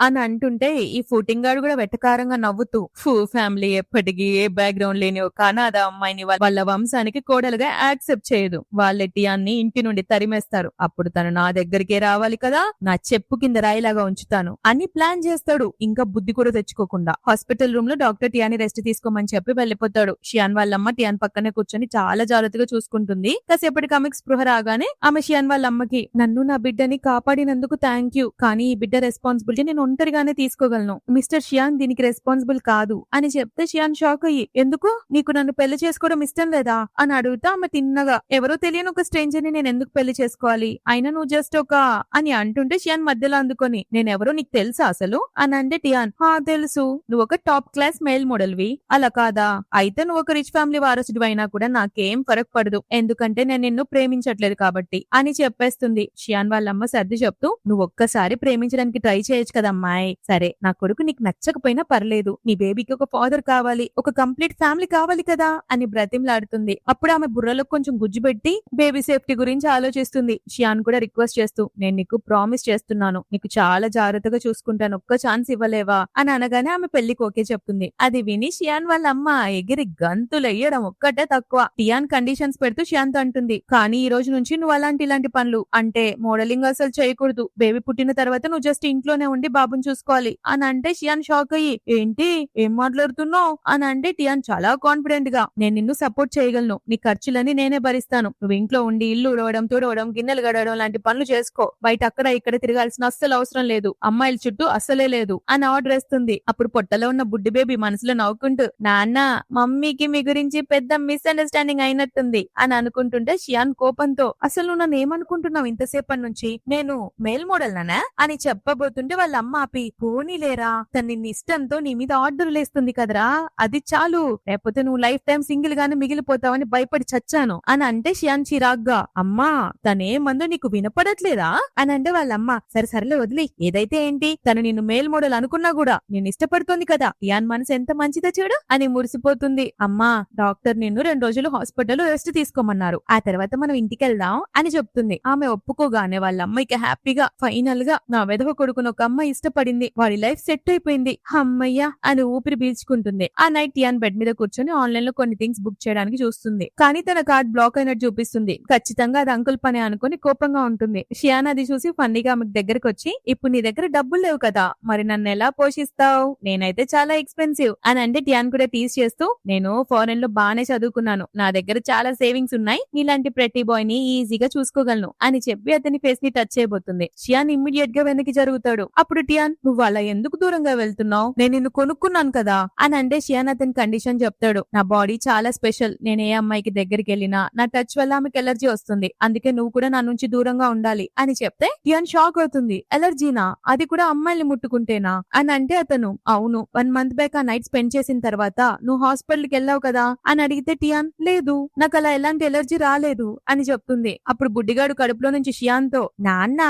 అని అంటుంటే ఈ ఫూటింగ్ గాడు కూడా వెటకారంగా నవ్వుతూ ఫూ ఫ్యామిలీ ఎప్పటికీ ఏ బ్యాక్గ్రౌండ్ లేని ఒక అనాథ అమ్మాయిని వాళ్ళ వంశానికి కోడలుగా యాక్సెప్ట్ చేయదు, వాళ్ళ టియాన్ని ఇంటి నుండి తరిమేస్తారు, అప్పుడు తను నా దగ్గరికే రావాలి కదా, నా చెప్పు కింద రాయిలాగా ఉంచుతాను అని ప్లాన్ చేస్తాడు. ఇంకా బుద్ధి కూడా తెచ్చుకోకుండా హాస్పిటల్ రూమ్ లో డాక్టర్ టియాని రెస్ట్ తీసుకోమని చెప్పి వెళ్లిపోతాడు. షియాన్ వాళ్ళమ్మ టియాన్ పక్కనే కూర్చొని చాలా జాగ్రత్తగా చూసుకుంటుంది. కాసేపు కాసేపటికి ఆమెకు స్పృహ రాగానే ఆమె షియాన్ వాళ్ళ అమ్మకి, నన్ను నా బిడ్డని కాపాడినందుకు థ్యాంక్ యూ, కానీ ఈ బిడ్డ రెస్పాన్సిబిలిటీ నేను ఒంటరిగానే తీసుకోగలను, మిస్టర్ షియాన్ దీనికి రెస్పాన్సిబుల్ కాదు అని చెప్తే షియాన్ షాక్ అయ్యి, ఎందుకు నీకు నన్ను పెళ్లి చేసుకోవడం ఇష్టం లేదా అని అడుగుతా ఆమె తిన్నగా, ఎవరో తెలియని ఒక స్ట్రేంజర్ ని నేను ఎందుకు పెళ్లి చేసుకోవాలి, అయినా నువ్వు జస్ట్ ఒక అని అంటుంటే షియాన్ మధ్యలో అందుకొని, నేనెవరో నీకు తెలుసా అసలు అని అంటే టియాన్, తెలుసు, నువ్వు ఒక టాప్ క్లాస్ మెయిల్ మోడల్ వి, అలా కాదా, అయితే నువ్వు ఒక రిచ్ ఫ్యామిలీ వారసుడు అయినా కూడా నాకేం ఫరక్ పడదు, ఎందుకంటే నేను నిన్ను ప్రేమించట్లేదు కాబట్టి అని చెప్పేస్తుంది. షియాన్ వాళ్ళమ్మ సర్ది చెప్తూ, నువ్వు ఒక్కసారి ప్రేమించడానికి ట్రై చేయొచ్చు కదమ్మాయి, సరే నా కొడుకు నీకు నచ్చకపోయినా పర్లేదు, నీ బేబీకి ఒక ఫాదర్ కావాలి, ఒక కంప్లీట్ ఫ్యామిలీ కావాలి కదా అని బ్రతిమలాడుతుంది. అప్పుడు ఆమె బుర్రలో కొంచెం గుజ్జు పెట్టి బేబీ సేఫ్టీ గురించి ఆలోచిస్తుంది. షియాన్ కూడా రిక్వెస్ట్ చేస్తూ, నేను నీకు ప్రామిస్ చేస్తున్నాను, నీకు చాలా జాగ్రత్తగా చూసుకుంటాను, ఒక్క ఛాన్స్ ఇవ్వలేవా అని అనగానే ఆమె పెళ్లికి ఓకే చెప్తుంది. అది విని షియాన్ వాళ్ళ అమ్మ ఎగిరి గంతులెయ్యడం ఒక్కటే తక్కువ. టియాన్ కండిషన్స్ పెడుతూ షియాన్ తో అంటుంది, కానీ ఈ రోజు నుంచి నువ్వు ఇలాంటి పనులు అంటే మోడలింగ్ అసలు చేయకూడదు, బేబీ పుట్టిన తర్వాత నువ్వు జస్ట్ ఇంట్లోనే ఉండి బాబుని చూసుకోవాలి అని అంటే షియాన్ షాక్ అయ్యి, ఏంటి ఏం మాట్లాడుతున్నావు అని అంటే టియాన్ చాలా కాన్ఫిడెంట్ గా, నేను నిన్ను సపోర్ట్ చేయగలను, నీ ఖర్చులని నేనే భరిస్తాను, నువ్వు ఇంట్లో ఉండి ఇల్లు ఉడవడం తుడవడం గిన్నెలు గడవడం లాంటి పనులు చేసుకో, బయట అక్కడ ఇక్కడ తిరగాల్సిన అస్సలు అవసరం లేదు, అమ్మాయిల చుట్టూ అస్సలే లేదు అని ఆర్డర్ వేస్తుంది. అప్పుడు పొట్టలో ఉన్న బుడ్డి బేబీ మనసులో నవ్వుకుంటూ, నాన్న మమ్మీకి మీ గురించి పెద్ద మిస్అండర్స్టాండింగ్ అయినట్టుంది అని అనుకుంటుంటే షియాన్ కోపంతో, అసలు నువ్వు నన్ను ఏమనుకుంటున్నావు ఇంతసేపటి నుంచి, నేను మేల్ మోడల్ నానా అని చెప్పబోతుంటే వాళ్ళ అమ్మ ఆపి, పోనీలేరా తన నిన్ను ఇష్టంతో నీ మీద ఆర్డర్ లేస్తుంది కదరా, అది చాలు, లేకపోతే నువ్వు లైఫ్ టైం సింగిల్ గానే మిగిలిపోతావని భయపడి చచ్చాను అని అంటే షియాన్ చిరాగ్గా, అమ్మా తనేమందో నీకు వినపడట్లేదా అని అంటే వాళ్ళమ్మ, సరే సరేలే వదిలి, ఏదైతే ఏంటి, తను నిన్ను మేల్ మోడల్ అనుకున్నా కూడా నేను ఇష్టపడుతోంది కదా, టియాన్ మనసు ఎంత మంచిదో చూడు అని మురిసిపోతుంది. అమ్మా డాక్టర్ నిన్ను 2 రోజులు హాస్పిటల్లో రెస్ట్ తీసుకోమన్నారు, ఆ తర్వాత మనం ఇంటికి వెళ్దాం అని చెప్తుంది. ఆమె ఒప్పుకోగానే వాళ్ళ అమ్మాయికి హ్యాపీగా, ఫైనల్ గా నా వెధవ కొడుకుని ఒక అమ్మాయి ఇష్టపడింది, వాడి లైఫ్ సెట్ అయిపోయింది, అమ్మయ్యా అని ఊపిరి పీల్చుకుంటుంది. ఆ నైట్ టియాన్ బెడ్ మీద కూర్చొని ఆన్లైన్ లో కొన్ని థింగ్స్ బుక్ చేయడానికి చూస్తుంది, కానీ తన కార్డ్ బ్లాక్ అయినట్టు చూపిస్తుంది. ఖచ్చితంగా అది అంకుల్ పని అనుకుని కోపంగా ఉంటుంది. షియాన్ అది చూసి ఫన్నీగా ఆమెకు దగ్గరకు వచ్చి, ఇప్పుడు నీ దగ్గర డబ్బులు లేవు కదా, మరి నన్ను ఎలా పోషిస్తావు, నేనైతే చాలా ఎక్స్పెన్సివ్ అని అంటే టియాన్ కూడా టీజ్ చేస్తూ, నేను ఫారెన్ లో బానే చదువుకున్నాను, నా దగ్గర చాలా సేవింగ్స్ ఉన్నాయి, నీలాంటి ప్రతి బాయ్ ని ఈజీగా చూసుకోగలను అని చెప్పి అతని ఫేస్ ని టచ్ చేయబోతుంది. షియాన్ ఇమ్మీడియట్ గా వెనక్కి జరుగుతాడు. అప్పుడు టియాన్, నువ్వు అలా ఎందుకు దూరంగా వెళ్తున్నావు, నేను నిన్ను కొనుక్కున్నాను కదా అని అంటే షియాన్ అతని కండిషన్ చెప్తాడు, నా బాడీ చాలా స్పెషల్, నేను ఏ అమ్మాయికి దగ్గరికి వెళ్ళినా నా టచ్ వల్ల ఆమెకి ఎలర్జీ వస్తుంది, అందుకే నువ్వు కూడా నా నుంచి దూరంగా ఉండాలి అని చెప్తే టియాన్ షాక్ అవుతుంది. ఎలర్జీనా, అది కూడా అమ్మాయిని ముట్టుకుంటేనా అని అంటే అతను, అవును, 1 మంత్ బ్యాక్ ఆ నైట్ స్పెండ్ చేసిన తర్వాత నువ్వు హాస్పిటల్ కి వెళ్ళావు కదా అని అడిగితే టియాన్, లేదు నాకు అలా ఎలాంటి ఎలర్జీ రాలేదు అని చెప్తుంది. అప్పుడు బుడ్డిగాడు కడుపులో నుంచి షియాన్ తో, నాన్న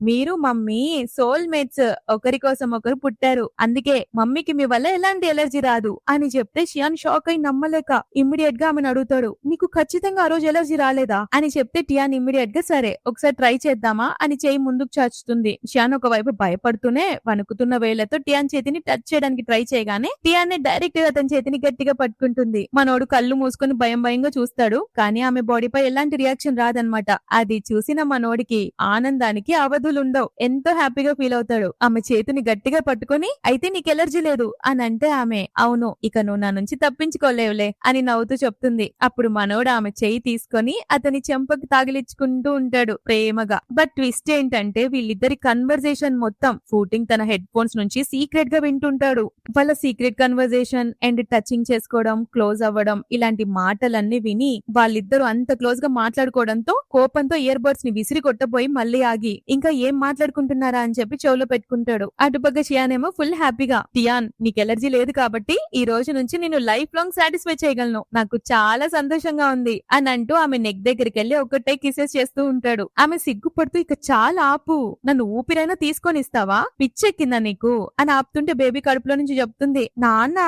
మీరు మమ్మీ సోల్ మేట్స్, ఒకరి కోసం ఒకరు పుట్టారు, అందుకే మమ్మీకి మీ వల్ల ఎలాంటి ఎలర్జీ రాదు అని చెప్తే షియాన్ షాక్ అయి నమ్మలేక ఇమ్మీడియట్ గా ఆమెను అడుగుతాడు, నీకు ఖచ్చితంగా ఆ రోజు ఎలర్జీ రాలేదా అని చెప్తే టియాన్ ఇమ్మీడియట్ గా, సరే ఒకసారి ట్రై చేద్దామా అని చేయి ముందుకు చాచుతుంది. షియాన్ ఒకవైపు భయపడుతూనే వణుకుతున్న వేళ్లతో టియాన్ చేతిని టచ్ చేయడానికి ట్రై చేయగానే టియాన్ డైరెక్ట్ గా అతని చేతిని గట్టిగా పట్టుకుంటుంది. మనోడు కళ్ళు మూసుకొని భయం భయంగా చూస్తాడు, కానీ ఆమె బాడీపై ఎలాంటి రియాక్షన్ రాదనమాట. అది చూసిన మనోడికి ఆనందానికి అవధులుండవు, ఎంతో హ్యాపీగా ఫీల్ అవుతాడు. ఆమె చేతిని గట్టిగా పట్టుకొని, అయితే నీకు ఎలర్జీ లేదు అని అంటే ఆమె, అవును, ఇక నువ్వు నా నుంచి తప్పించుకోలేవులే అని నవ్వుతూ చెప్తుంది. అప్పుడు మనోడు ఆమె చేయి తీసుకొని అతని చెంపకి తాగిలించుకుంటూ ఉంటాడు ప్రేమగా. బట్ ట్విస్ట్ ఏంటంటే వీళ్ళిద్దరి కన్వర్జేషన్ మొత్తం ఫూటింగ్ తన హెడ్ ఫోన్స్ నుంచి సీక్రెట్ గా వింటుంటాడు. వాళ్ళ సీక్రెట్ కన్వర్జేషన్ అండ్ టచింగ్ చేసుకోవడం, క్లోజ్ అవ్వడం, ఇలాంటి మాటలన్నీ విని వాళ్ళిద్దరూ అంత క్లోజ్ గా మాట్లాడుకోవడంతో కోపంతో ఇయర్ బడ్స్ ని విసిరి కొట్టబోయి మళ్ళీ ఆగి, ఇంకా ఏం మాట్లాడుకుంటున్నారా అని చెప్పి చెవులో పెట్టుకుంటాడు. అటుపక్క షియాన్ ఏమో ఫుల్ హ్యాపీగా, టియాన్ నీకు ఎలర్జీ లేదు కాబట్టి ఈ రోజు నుంచి నేను లైఫ్ లాంగ్ సాటిస్ఫై చేయగలను, నాకు చాలా సంతోషంగా ఉంది అని అంటూ ఆమె నెక్ దగ్గరికి వెళ్లి ఒకటే కిసెస్ చేస్తూ ఉంటాడు. ఆమె సిగ్గుపడుతూ, ఇక చాలా ఆపు, నన్ను ఊపిరైనా తీసుకొని ఇస్తావా, పిచ్చెక్కిందా నీకు అని ఆపుతుంటే బేబీ కడుపులో నుంచి చెప్తుంది, నాన్న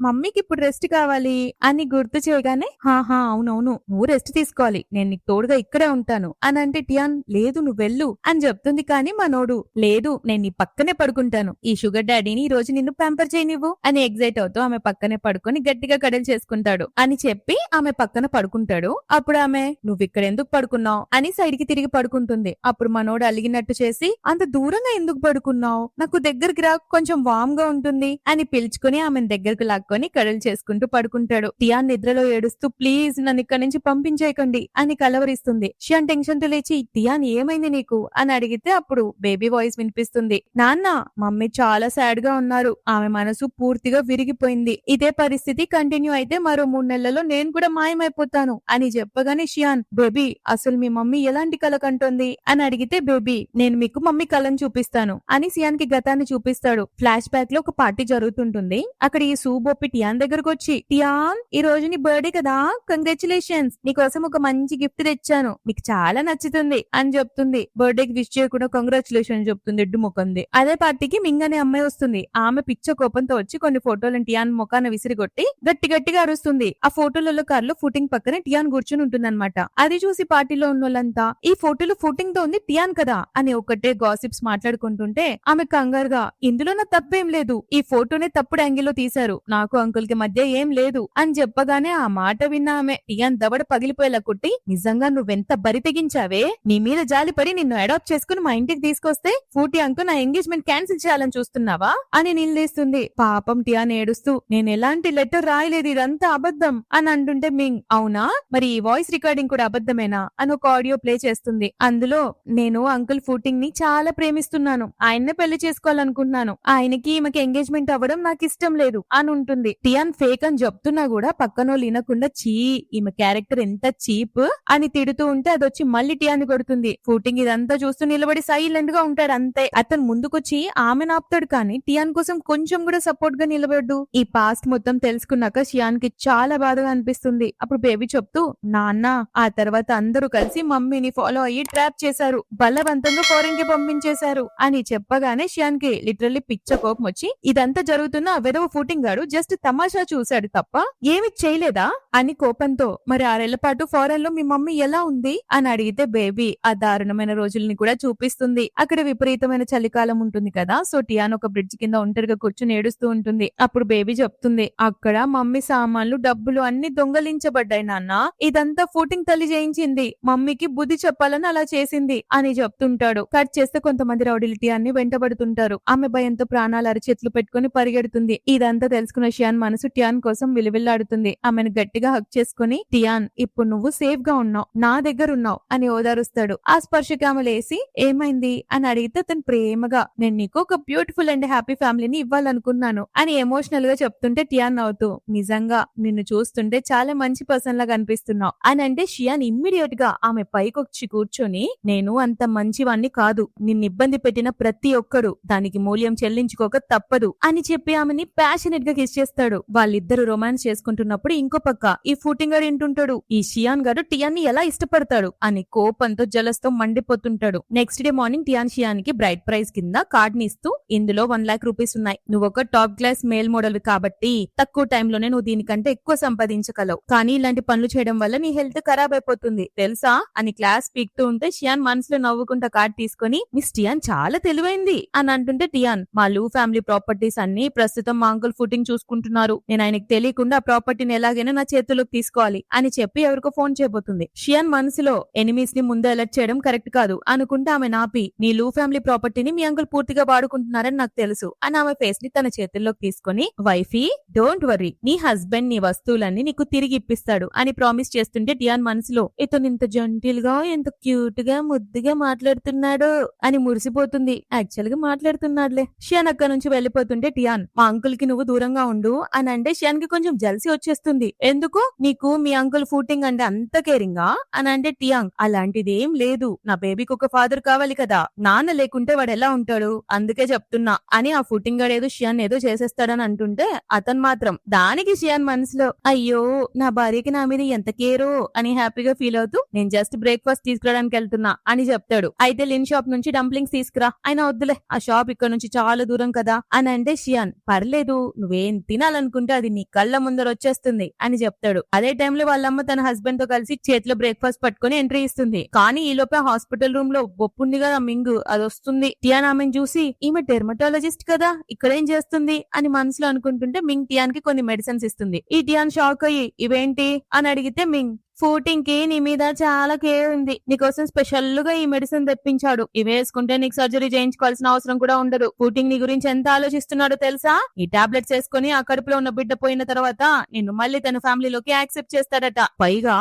మమ్మీకి ఇప్పుడు రెస్ట్ కావాలి అని గుర్తు చేయగానే, హాహా అవునవును నువ్వు రెస్ట్ తీసుకోవాలి, నేను నీకు తోడుగా ఇక్కడే ఉంటాను అని అంటే టియాన్, లేదు నువ్వు వెళ్ళు అని చెప్తుంది. కానీ మనోడు, లేదు నేను నీ పక్కనే పడుకుంటాను, ఈ షుగర్ డాడీని ఈ రోజు నిన్ను ప్యాంపర్ చేయనివ్వు అని ఎగ్జైట్ అవుతూ ఆమె పక్కనే పడుకొని గట్టిగా కడలు చేసుకుంటాడు అని చెప్పి ఆమె పక్కన పడుకుంటాడు. అప్పుడు ఆమె, నువ్వు ఇక్కడ ఎందుకు పడుకున్నావు అని సైడ్ కి తిరిగి పడుకుంటుంది. అప్పుడు మనోడు అలిగినట్టు చేసి, అంత దూరంగా ఎందుకు పడుకున్నావు, నాకు దగ్గరికి రా, కొంచెం వామ్ గా ఉంటుంది అని పిలుచుకుని ఆమెను దగ్గరకు లాక్కొని కడలు చేసుకుంటూ పడుకుంటాడు. టియాన్ నిద్రలో ఏడుస్తూ, ప్లీజ్ నన్ను ఇక్కడ నుంచి పంపించేయకండి రండి అని కలవరిస్తుంది. షియాన్ టెన్షన్ తో లేచి టియాన్ ఏమైంది నీకు అని అడిగితే అప్పుడు బేబీ వాయిస్ వినిపిస్తుంది. నాన్న, మమ్మీ చాలా సాడ్ గా ఉన్నారు. ఆమె మనసు పూర్తిగా విరిగిపోయింది. ఇదే పరిస్థితి కంటిన్యూ అయితే మరో 3 నెలల్లో నేను కూడా మాయమైపోతాను అని చెప్పగానే షియాన్, బేబీ అసలు మీ మమ్మీ ఎలాంటి కల కంటోంది అని అడిగితే బేబీ, నేను మీకు మమ్మీ కలను చూపిస్తాను అని షియాన్ కి గతాన్ని చూపిస్తాడు. ఫ్లాష్ బ్యాక్ లో ఒక పార్టీ జరుగుతుంటుంది. అక్కడ ఈ సూబొప్పి టియాన్ దగ్గరకు వచ్చి, టియాన్ ఈ రోజు నీ బర్త్డే కదా, కంగ్రాచులేషన్స్, నీకోసం ఒక మంచి గిఫ్ట్ తెచ్చాను, మీకు చాలా నచ్చుతుంది అని చెప్తుంది. బర్త్డే కి విష్ చేయకుండా కంగ్రాచులేషన్ చెప్తుంది ఎడ్డు ముఖంది. అదే పార్టీకి మింగ్ అనే అమ్మాయి వస్తుంది. ఆమె పిచ్చ కోపంతో వచ్చి కొన్ని ఫోటోలను టియాన్ ముఖాన్ని విసిరిగొట్టి గట్టి గట్టిగా అరుస్తుంది. ఆ ఫోటోలలో కార్లో ఫుటింగ్ పక్కనే టియాన్ కూర్చుని ఉంటుందన్నమాట. అది చూసి పార్టీలో ఉన్న వాళ్ళంతా ఈ ఫోటోలో ఫుటింగ్ తో ఉంది టియాన్ కదా అని ఒకటే గాసిప్స్ మాట్లాడుకుంటుంటే ఆమె కంగారుగా, ఇందులో నా తప్పేం లేదు, ఈ ఫోటోనే తప్పుడు యాంగిల్ లో తీశారు, నాకు అంకుల్ కి మధ్య ఏం లేదు అని చెప్పగానే ఆ మాట విన్న ఆమె టియాన్ దవడ పగిలిపోయేలా కుట్టి, నిజంగా నువ్వెంత బరి తెగించావే, నీ మీద జాలిపడి నిన్ను అడాప్ట్ చేసుకుని మా ఇంటికి తీసుకొస్తే ఫూటీ అంకుల్ నా ఎంగేజ్మెంట్ క్యాన్సిల్ చేయాలని చూస్తున్నావా అని నిలదీస్తుంది. పాపం టియాన్ ఏడుస్తూ, నేను ఎలాంటి లెటర్ రాయలేదు, ఇదంతా అబద్ధం అని అంటుంటే మింగ్, అవునా మరి ఈ వాయిస్ రికార్డింగ్ కూడా అబద్ధమేనా అని ఒక ఆడియో ప్లే చేస్తుంది. అందులో, నేను అంకుల్ ఫూటింగ్ ని చాలా ప్రేమిస్తున్నాను, ఆయన్నే పెళ్లి చేసుకోవాలనుకుంటున్నాను, ఆయనకి ఈమెకి ఎంగేజ్మెంట్ అవ్వడం నాకు ఇష్టం లేదు అని ఉంటుంది. టియాన్ ఫేక్ అని చెప్తున్నా కూడా పక్కనోళ్ళు వినకుండా, చీ ఈమె క్యారెక్టర్ ఎంత చీప్ అని తిడుతూ ఉంటే అదొచ్చి మళ్ళీ టియాన్ కొడుతుంది. ఫూటింగ్ ఇదంతా చూస్తూ నిలబడి సైలెంట్ గా ఉంటాడు అంతే. అతను ముందుకొచ్చి ఆమె ఆపుతాడు కానీ టియాన్ కోసం కొంచెం కూడా సపోర్ట్ గా నిలబడ్డు. ఈ పాస్ట్ మొత్తం తెలుసుకున్నాక షియాన్ కి చాలా బాధగా అనిపిస్తుంది. అప్పుడు బేబీ చెప్తూ, నాన్న ఆ తర్వాత అందరూ కలిసి మమ్మీని ఫాలో అయ్యి ట్రాప్ చేశారు, బలవంతంగా ఫారెన్ కి పంపించేశారు అని చెప్పగానే షియాన్ కి లిటరల్లీ పిచ్చ కోపం వచ్చి, ఇదంతా జరుగుతున్న ఆ వెదవ ఫూటింగ్ గాడు జస్ట్ తమాషా చూశాడు తప్ప ఏమి చేయలేదా అని కోపంతో, మరి 6 ఏళ్ల పాటు ఫారెన్ లో మీ మమ్మీ ఎలా ఉంది అని అడిగితే బేబీ ఆ దారుణమైన రోజుల్ని కూడా చూపిస్తుంది. అక్కడ విపరీతమైన చలికాలం ఉంటుంది కదా, సో టియాన్ ఒక బ్రిడ్జ్ కింద ఒంటరిగా కూర్చుని ఏడుస్తూ ఉంటుంది. అప్పుడు బేబీ చెప్తుంది, అక్కడ మమ్మీ సామాన్లు డబ్బులు అన్ని దొంగలించబడ్డాయి నాన్న, ఇదంతా ఫూటింగ్ తల్లి చేయించింది, మమ్మీకి బుద్ధి చెప్పాలని అలా చేసింది అని చెప్తుంటాడు. కట్ చేస్తే కొంతమంది రౌడీలు టియాన్ని వెంటబడుతుంటారు. ఆమె భయంతో ప్రాణాలు అరచేతులు పెట్టుకుని పరిగెడుతుంది. ఇదంతా తెలుసుకున్న షియాన్ మనసు టియాన్ కోసం విలువిల్లాడుతుంది. ఆమెను గట్టిగా హక్ చేసుకుని, టియాన్ ఇప్పుడు నువ్వు సేఫ్ గా ఉన్నావు, నా దగ్గర ఉన్నావు అని ఓదారుస్తాడు. ఆ స్పర్శకి ఆమె లేసి, ఏమైంది అని అడిగితే అతను ప్రేమగా, నేను నీకు ఒక బ్యూటిఫుల్ అండ్ హ్యాపీ ఫ్యామిలీని ఇవ్వాలనుకున్నాను అని ఎమోషనల్ గా చెప్తుంటే టియాన్ నవ్వుతూ, నిజంగా నిన్ను చూస్తుంటే చాలా మంచి పర్సన్ లాగా అనిపిస్తున్నావు అని అంటే షియాన్ ఇమ్మీడియట్ గా ఆమె పైకొచ్చి కూర్చొని, నేను అంత మంచివాణ్ణి కాదు, నిన్ను ఇబ్బంది పెట్టిన ప్రతి ఒక్కడు దానికి మూల్యం చెల్లించుకోక తప్పదు అని చెప్పి ఆమెని ప్యాషనెట్ గా కిస్ చేస్తాడు. వాళ్ళిద్దరు రొమాన్స్ చేసుకుంటున్నప్పుడు ఇంకో పక్క ఈ ఫూటింగ్ గారు ఏంటుంటాడు, ఈ షియాన్ గారు టియాన్ ని ఎలా ఇష్టపడతాడు అని కోపంతో జలస్తో మండిపోతుంటాడు. నెక్స్ట్ డే మార్నింగ్ టియాన్ షియాన్ కి బ్రైట్ ప్రైజ్ కింద కార్డ్ ని ఇస్తూ, ఇందులో 1 lakh రూపీస్ ఉన్నాయి, నువ్వు ఒక టాప్ క్లాస్ మేల్ మోడల్ కాబట్టి తక్కువ టైంలోనే నువ్వు దీనికంటే ఎక్కువ సంపాదించగలవు, కానీ ఇలాంటి పనులు చేయడం వల్ల నీ హెల్త్ ఖరాబ్ అయిపోతుంది తెలుసా అని క్లాస్ పీక్తూ ఉంటే షియాన్ మనసులో నవ్వుకుంటా కార్డ్ తీసుకుని, మిస్ టియాన్ చాలా తెలివైంది అని అంటుంటే టియాన్, మా లూ ఫ్యామిలీ ప్రాపర్టీస్ అన్ని ప్రస్తుతం మా అంకుల్ ఫుటింగ్ చూసుకుంటున్నారు, నేను ఆయనకు తెలియకుండా ఆ ప్రాపర్టీని ఎలాగైనా నా చేతుల్లోకి తీసుకోవాలి అని చెప్పి ఎవరికో ఫోన్ చేయబోతుంది. షియాన్ మనసులో, ఎనిమీస్ ని ముందు అలర్ట్ చేయడం కరెక్ట్ కాదు అనుకుంటే ఆమె నాపి, నీ లూ ఫ్యామిలీ ప్రాపర్టీని మీ అంకుల్ పూర్తిగా వాడుకుంటున్నారని నాకు తెలుసు అని ఆమె ఫేస్ ని తన చేతుల్లోకి తీసుకుని, వైఫీ డోంట్ వరీ, నీ హస్బెండ్ నీ వస్తువులన్నీ నీకు తిరిగి ఇప్పిస్తాడు అని ప్రామిస్ చేస్తుంటే టియాన్ మనసులో, ఇతను ఇంత జెంటిల్ గా ఎంత క్యూట్ గా ముద్దుగా మాట్లాడుతున్నాడు అని మురిసిపోతుంది. యాక్చువల్ గా మాట్లాడుతున్నాడులే. షియాన్ అక్కడ నుంచి వెళ్లిపోతుంటే టియాన్, మా అంకుల్ కి నువ్వు దూరంగా ఉండు అని అంటే షియాన్ కి కొంచెం జల్సీ వచ్చేస్తుంది. ఎందుకు నీకు మీ అంకుల్ ఫూటింగ్ అంటే అంత కేరింగా అని అంటే టియాంగ్, అలాంటిది ఏం లేదు, నా బేబీకి ఒక ఫాదర్ కావాలి కదా, నాన్న లేకుంటే వాడు ఎలా ఉంటాడు, అందుకే చెప్తున్నా అని ఆ ఫుటింగ్ గాడు ఏదో షియాన్ ఏదో చేసేస్తాడని అంటుంటే అతను మాత్రం దానికి షియాన్ మనసులో, అయ్యో నా భార్యకి నా మీద ఎంత కేరో అని హ్యాపీగా ఫీల్ అవుతూ, నేను జస్ట్ బ్రేక్ఫాస్ట్ తీసుకురావడానికి వెళ్తున్నా అని చెప్తాడు. అయితే లిన్ షాప్ నుంచి డంప్లింగ్స్ తీసుకురా, అయినా వద్దులే ఆ షాప్ ఇక్కడ నుంచి చాలా దూరం కదా అని అంటే షియాన్, పర్లేదు నువ్వేం తినాలనుకుంటే అది నీ కళ్ళ ముందర వచ్చేస్తుంది అని చెప్తాడు. అదే టైంలో వాళ్ళమ్మ తన హస్బెండ్ తో కలిసి చేతిలో బ్రేక్ఫాస్ట్ పట్టుకుని ఎంట్రీ ఇస్తుంది. కానీ ఈ లోపే హాస్పిటల్ రూమ్ లో బొప్పుంది కదా మింగు, అది వస్తుంది. టియాన్ ఆమెను చూసి, ఈమె డెర్మటాలజిస్ట్ కదా, ఇక్కడేం చేస్తుంది అని మనసులో అనుకుంటుంటే మింగ్ టియాన్ కి కొన్ని మెడిసిన్స్ ఇస్తుంది. ఈ టియాన్ షాక్ అయ్యి, ఇవేంటి అని అడిగితే మింగ్, ఫూటింగ్ కి నీ మీద చాలా కేర్ ఉంది. నీకోసం స్పెషల్ గా ఈ మెడిసిన్ తెప్పించాడు. ఇవి వేసుకుంటే నీకు సర్జరీ చేయించుకోవాల్సిన అవసరం కూడా ఉండదు. ఫూటింగ్ నీ గురించి ఎంత ఆలోచిస్తున్నాడో తెలుసా? ఈ టాబ్లెట్స్ వేసుకుని ఆ కడుపులో ఉన్న బిడ్డ పోయిన తర్వాత నిన్ను మళ్ళీ తన ఫ్యామిలీలోకి యాక్సెప్ట్ చేస్తాడట. పైగా